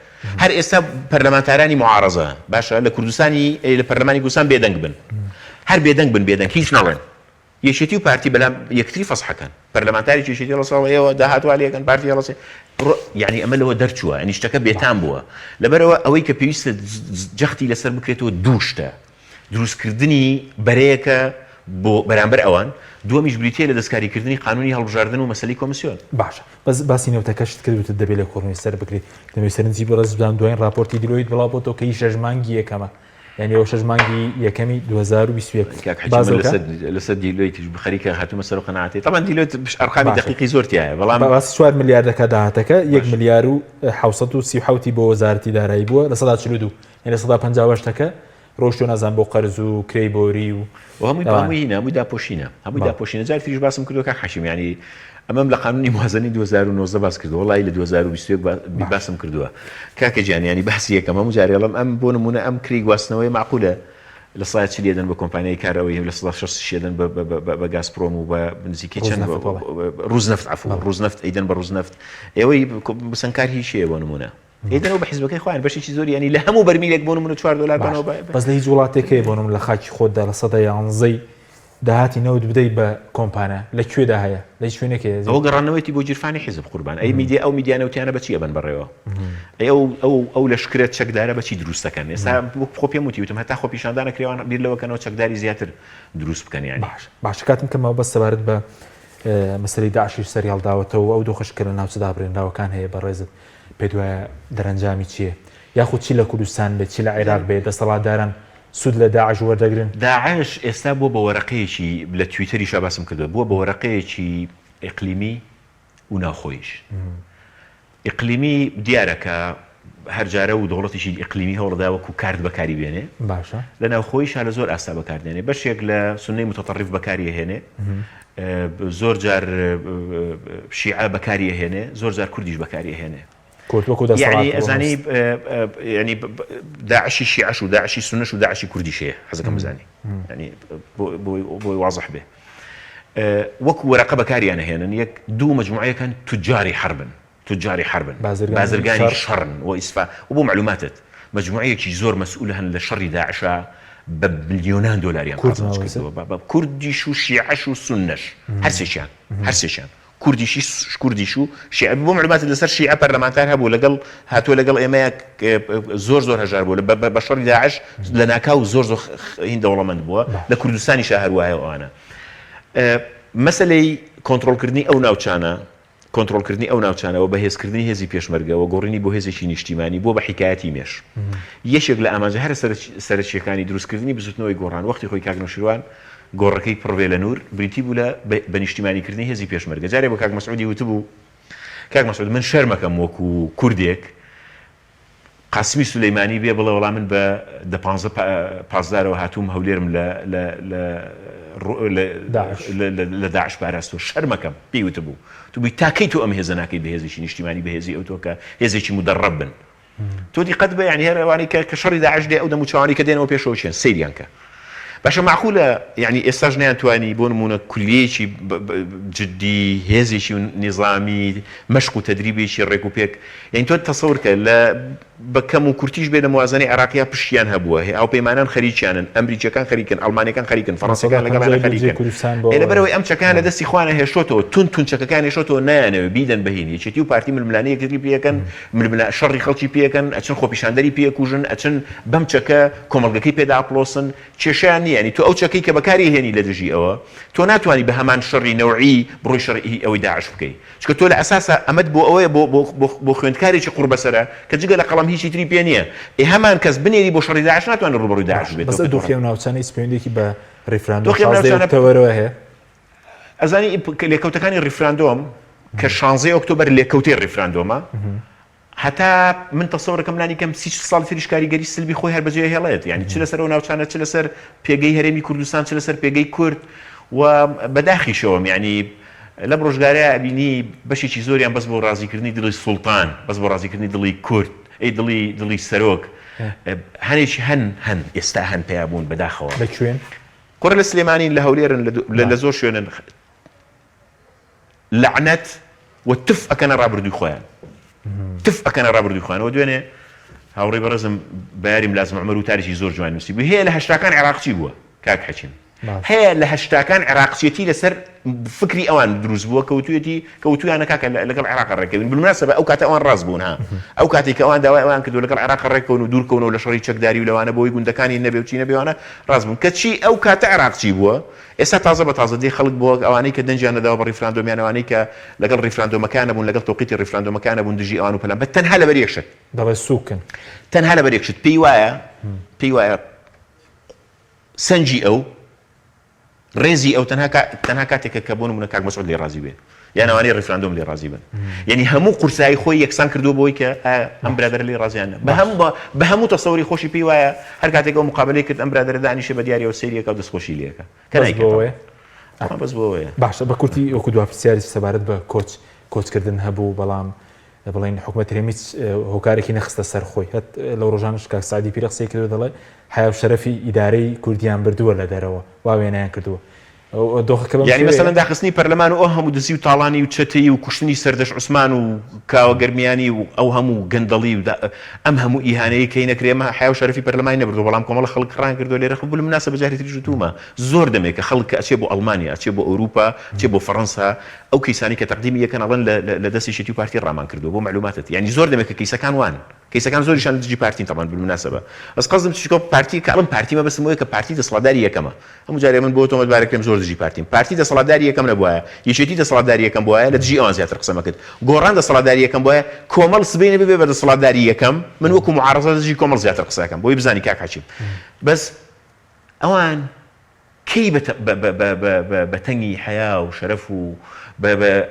هەر ئێستا پەرلەمانتارانی معارەزە باشە لە کوردستانی لە پەرلەمانی کوردستان بێدەنگ بن هەر بێدەنگ هیچ نەڵێن یەکێتی و پارتی بەلام یەکتری فەسحەکەن پەرلەمانتاری یەکێتی هەڵەساڵ ئێوە داهاتوە لێکن پارتی هەڵەسێ یعنی ئەمە لەوە دەرچووە ئەنی شتەکە بێتان بووە لەبەرەوە ئەوەی کە پێویستە جەختی لەسەر بکرێتەوە دوو شتە دروستکردنی بەرەیەکە بۆ بەرامبەر ئەوان دووەمیش بریتە لە دەستکاریکردنی قانونی هەڵبژاردن و مەسەلەی کۆمیسیۆن باشە بەس باسی نەوتەکەشت کردوتە دەبێت لە کۆڕنی سەر بکرێت دەبێت سەرنجی بەڕێز بدام دوایین راپۆرتی دیلۆیت بڵاو بۆتەوە کە 6 مانگی یەکەمە یعنی ئەو 6 مانگی یەکەمی 2021 لەسەر دیلۆیت بخەریکە هاتوومە سەر قەناعەتی طبعا دیلۆیت ئەرقامی دقیقی زۆر تایە بەڵام باسی 4 میلیاردەکە داهاتەکە 1 میلیارد و 737 بۆ وەزارەتی دارایی بووە لە 142 یعنی 158ەکە ڕۆشتۆ نازان بۆ قەرز و کرێیبۆری و هەمووی داپۆشینە جار تریش باسم کردو کە حەشیم ینی ئەمەم لە قانونی موازنەی 2019 باس کردو وڵی لە 2021 باسم کردووە کاکە جیانیانی باسی یەکەم هەموو جارێڵم ئەم بۆ نمونە ئەم کری گواستنەوەی معقولە لە سایت چی لێدەن بە کۆمپانیای کارەوەی لە 16 شێدەن بە گازپرۆم و بە نزیکەی چەند ڕوزنەفت عفو ڕوزنەفت ئەیدەن بە ڕوزنەفت ئێوەی بسەنکار هیچ شەیە بۆ نمونە ئیدەنەوە بە حیزبەکەی خۆیان بەشێکی زۆری ینی لە هەموو بەرمیلێک بۆ نمونە 4 دلار بنەوە بەس لە هیچ وڵاتێکەیە بۆ نمونە لە خاکی خۆتدا لە 111 داهاتی نەوت بدەیت بە کۆمپانە لەکوێدا هەیە لە هیچ شوێنێکە ئەوە گەڕانەوەی بۆ جیرفانی حیزب قوربان ئەی میدیا ئەو میدیانەوتیانە بەچیە بن بەڕێوە ئەو لەشکرێت چەکدارە بەچی دروستەکەن ئێستا خۆ پێم وتیوتم هەتا خۆ پیشاندانە کڕێوان بیر لەوەکەنەوە چەکداری زیاتر دروست بکەن یانی باش کاتم کەمەوە بەس سەبارەت بە مەسەلەی داعشیش سەری هەڵداوەتەوە ئەو دۆخەشکە لە ناوچەدا برێنراوەکان هەیە بەڕێزت پێ وایە دەرەنجامی چییە یاخود چی لە کوردستان بێت چی لە عێراق بێت دەسەڵاتداران سود لە داعش وەردەگرن داعش ئێستا بووە بە وەرەقەیەکی لە تویتەریشا باسم کردو بووە بە وەرەقەیەکی ئیقلیمی و ناوخۆیش ئیقلیمی دیارەکە هەر جارە و دەوڵەتیشی ئیقلیمی هەوڵدا وەکو کارد بەکاری بێنێ باشە لە ناوخۆیشا لە زۆر ئاستا بەکاردێنێ بەشێک لە سونەی متەطەرریف بەکاری هێنێ زۆر جار شیعە بەکاری هێنێ زۆر جار کوردیش بەکاری هێنێ يعني ئەزانی ینی داعشی شیعەش و داعشی سونەش و داعشی کوردیش هەیە حەزەکەم بزانی ینی بۆی واضح بێ وەکو وەرەقە بەکاریانە هێنن یەک دوو مەجموعەیەکان تجاری حربن بازرگانی شەڕن و ئیسفا و بۆ معلوماتت مەجموعەیەکی زۆر مەسئولە هەن لە شەڕی داعشە بە ملیۆنان دۆلاریان قازانج کردووە کوردیش و شیعەش و سونەش هەرسێکیان کوردیش و شیعە بۆ معلومات لەسەر شیعە پەرلەمانتار هەبوو لەگەڵ هاتووە لەگەڵ ئێمە زۆر هەژار بوو بە شەڕی داعش لە ناکاو زۆر هین دەوڵەمەند بووە لە کوردستانی هەروایە ئەوانە مەسەلەی کۆنتڕۆڵکردنی ئەو ناوچانەوە بەهێزکردنی هێزی پێشمەرگەوە گۆڕینی بۆ هێزێکی نیشتیمانی بۆ بە حیکایەتی مێش یەکێک لە ئاماژە هەرە سەرچیەکانی دروستکردنی بزوتنەوەی گۆڕان وەختی خۆی کاک نەوشیروان گۆڕەکەی پڕێ لە نور بریتی بوو لە بە نیشتیمانیکردنی هێزی پێشمەرگە جارێ بە کاک مەسعودی وتبوو کاک مەسعود من شەرمەکەم وەکو کوردێک قاسمی سولەیمانی بێ بڵێ وەڵام من بە 15 هاتووم هەولێرم لە داعش پاراستەوە شەرمەکەم پێی وتبوو تو بووی تاکەی تۆ ئەم هێزە ناکەی بە هێزێکی نیشتیمانی بە هێزی ئەو تۆکە هێزێکی مدەڕەب بن تۆ دیقەت بە یعنی هەروانی کە شەڕی داعش دێ ئەو دەموچوانی کە دێنەوە پێشەوە چێن سەیریان کە باشە معقولە یعنی ئێستاش نەیانتوانی بۆ نمونە کولیەیەکی جددی هێزێکی نظامی مەشق و تەدریبێکی ڕێک و پێک یعنی تۆ تەسەور کە لە بەکەم و کورتیش بێ لە موازنەی عێراقیا پشتیان هەبووە هاو پەیمانان خەریکیانن ئەمریکیەکان خەریکن ئەڵمانیەکان خەریکن فەڕەنسیەکان لەگەڵیان خەریکن لەبەرەوەی ئەم چەکان لە دەستی خوانە هێشتۆتەوە تون چەکەکان هێشتۆتەوە نایانەوە بیدەن بەهێنی یەکێتی و پارتی ململانەیەکتری پێەکەن شەڕی خەڵکی پێەکەن ئەچن خۆپیشاندەری پێکوژن ئەچن بەم چەکە کۆمەڵگەکەی پێداپڵۆسن کێشیان نییە ینی تۆ ئەو چەکەی کە بەکاری هێنی لە دژی ئەوە تۆ ناتوانانی بە هەمان شەڕی نەوعی بڕۆی شەڕی ئەوەی داعش بکەیت چکە تۆ لە ئەساسە ئەمەد بۆ ئەوەیە بۆ خوێندکارێکی قوڕبەسەرە کە جگە لە قەڵەم هیچی تری پێ نییە هەمان کەس بنێری بۆ شەڕی داعش ناتوانێت ڕوبەڕووی داعش بێت بەس دۆخی ئەو ناوچانەی سپێندێکی بە ڕیفراندۆمەوە هەیە ئەزانی لێکەوتەکانی ڕیفراندۆم کە 16 ئۆکتۆبەر لێکەوتەی ڕیفراندۆمە هەتا من تەسەوڕەکەم لانی کەم 30 ساڵ تریش کاریگەری سلبی خۆی هەر بەجێ هێڵێت یعنی چ لەسەر ئەو ناوچانە چ لەسەر پێگەی هەرێمی کوردستان چ لەسەر پێگەی کورد و بەداخیشەوەم یعنی لە ڕۆژگارەیە بینی بەشێکی زۆریان بەس بۆ ڕازیکردنی دڵی سوڵتان بەس بۆ ڕازیکردنی دڵی کورد دڵی سەرۆک هەنێکی هەن ئێستا هەن پێیا بوون بەداخەوە بەکوێن قڕە لە سلێمانین لە هەولێرن لە زۆر شوێنن لەعنەت و تف ئەکەنە ڕابردووی خۆیان تف ئەکەنە ڕابردووی خۆیانەوە دوێنێ هاوڕێی بەڕێزم بەیاری ملازم عومەر و تاریخی زۆر جوان نووسی بوو هەیە لە هەشتاکان عێراقچی بووە کاک حەکیم هەیە لە هەشتاکان عێراقچێتی لەسەر فکری ئەوان دروست بووە کەوتویانە کاکە لەگەڵ عێراق ڕێکەوین بالمناسبە ئەو کاتە ئەوان ڕاست بوون ها ئەو کاتێک ئەوان داوای ئەوان کردو لەگەڵ عێراق ڕێکەون و دوورکەونەوە لە شەڕی چەکداری و لەوانە بۆی گوندەکانی نەبێ و چی نەبێوانە ڕاست بوون کەچی ئەو کاتە عێراقچی بووە ئێستا تازە بە تازە دێ خەڵک بۆ ئەوانەی کە دەنجیان نەداوە بە ڕیفراندۆمیانەوانەی کە لەگەڵ ڕیفراندۆمەکانە بوون لەگەڵ تۆقیتی ڕیفراندۆمەکانە بوون دژی ئەوان و پەلان بە تەنها لەبەر یەکشت دەڵێ سووکن تەنها لەبەر یەکشت پێی وایە سەنجی ئەو ڕێزی ئەو تەنها کاتێکە کە بۆ نمونە کاک مەسعود لێ ڕازی بێت یان ئەوانەی ڕیفراندۆم لێ ڕازی بن یعنی هەموو قورسایی خۆی یەکسان کردو بۆی کە ئەم برادەر لێ ڕازیانە بە هەموو تەسەوری خۆشی پێی وایە هەر کاتێک ئەو مقابلەی کرد ئەم برادەرە دانیشە بە دیاریەوە سەیریەکە و دەستخۆشی لێەکە کە نایکەوە بەس بۆەوەیە باشە بە کورتی وەکو دو پرسیاری سەبارەت بە کۆچکردن هەبوو بەڵام بڵین حکوومەت هەرێمیچ هۆکارێکی نەخستە سەر خۆی هەت لەو ڕۆژانش کاک سعدی پیرە قسەی کردو دەڵێ حیا و شەرەفی ئیدارەی کوردیان بردووە لە دەرەوە وا وێنەیان کردووە یعنی مەسەلەن داخستنی پەرلەمان و ئەو هەموو دزی و تاڵانی و چەتەی و کوشتنی سەردەش عوسمان و کاوەگەرمیانی و ئەو هەموو گەندەڵی و ئەم هەموو ئیهانەیە کەی نەکرێمە حیا و شەرەفی پەرلەمانی نەبردو بەڵام کۆمەڵە خەڵک ڕان کردو لێرە خۆ بالمناسبە بەجاری تریش وتومە زۆر دەمێت کە خەڵک ئەچێ بۆ ئەڵمانیا ئەچێ بۆ ئەوروپا ئەچێ بۆ فەڕەنسا ئەو کەیسانی کە تەقدیمی یەکەن ئەڵەن لە دەستی شێتی و پارتی ڕامان کردو بۆ معلوماتت یعنی زۆر دەمێت کە کەیسەکان وان کەیسەکان زۆریشان دژی پارتین تەمان بالمناسبە بەس قەزم چیکۆ پارتی کاڵم پارتیمە بەسم وەیە کە پارتی دەسەڵاتداری یەکەمە هەموو جارێ من بۆ تۆمەتبارەکەم زۆر دژی پارتیم پارتی دەسەڵاتداری یەکەم نەبووە یەکێتی دەسەڵاتداری یەکەم بووە لە دژی ئەوان زیاتر قسەمە کرد گۆڕان دەسەڵاتداری یەکەم بووە کۆمەڵ سبەی نەبێ بە دەسەڵاتداری یەکەم من وەکو معارەزە دژی کۆمەڵ زیاتر قسەکەم بۆی بزانی کاک حەکیم بەس ئەوان کەی بەتەنگی حیا و شەرەف و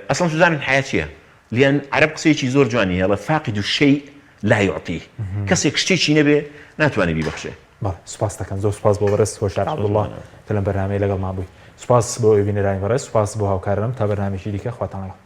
ئەسڵەن سوزانن حیا چییە لیان عەرەب قسەیەکی زۆر جوانی هەڵە فاقد الشەیء لا يعطيه کەسێک شتێکی نەبێ ناتوانێت بیبەخشێ سوپاس دەکەم زۆر سوپاس بۆ بەڕێز هۆشار عەبدوڵڵا کە لەم بەرنامەیە لەگەڵ ما بووی سوپاس بۆ ئەوی بینەرانی بەڕێز سوپاس بۆ هاوکارم تا بەرنامێکی دیکە خواتان لەگەڵ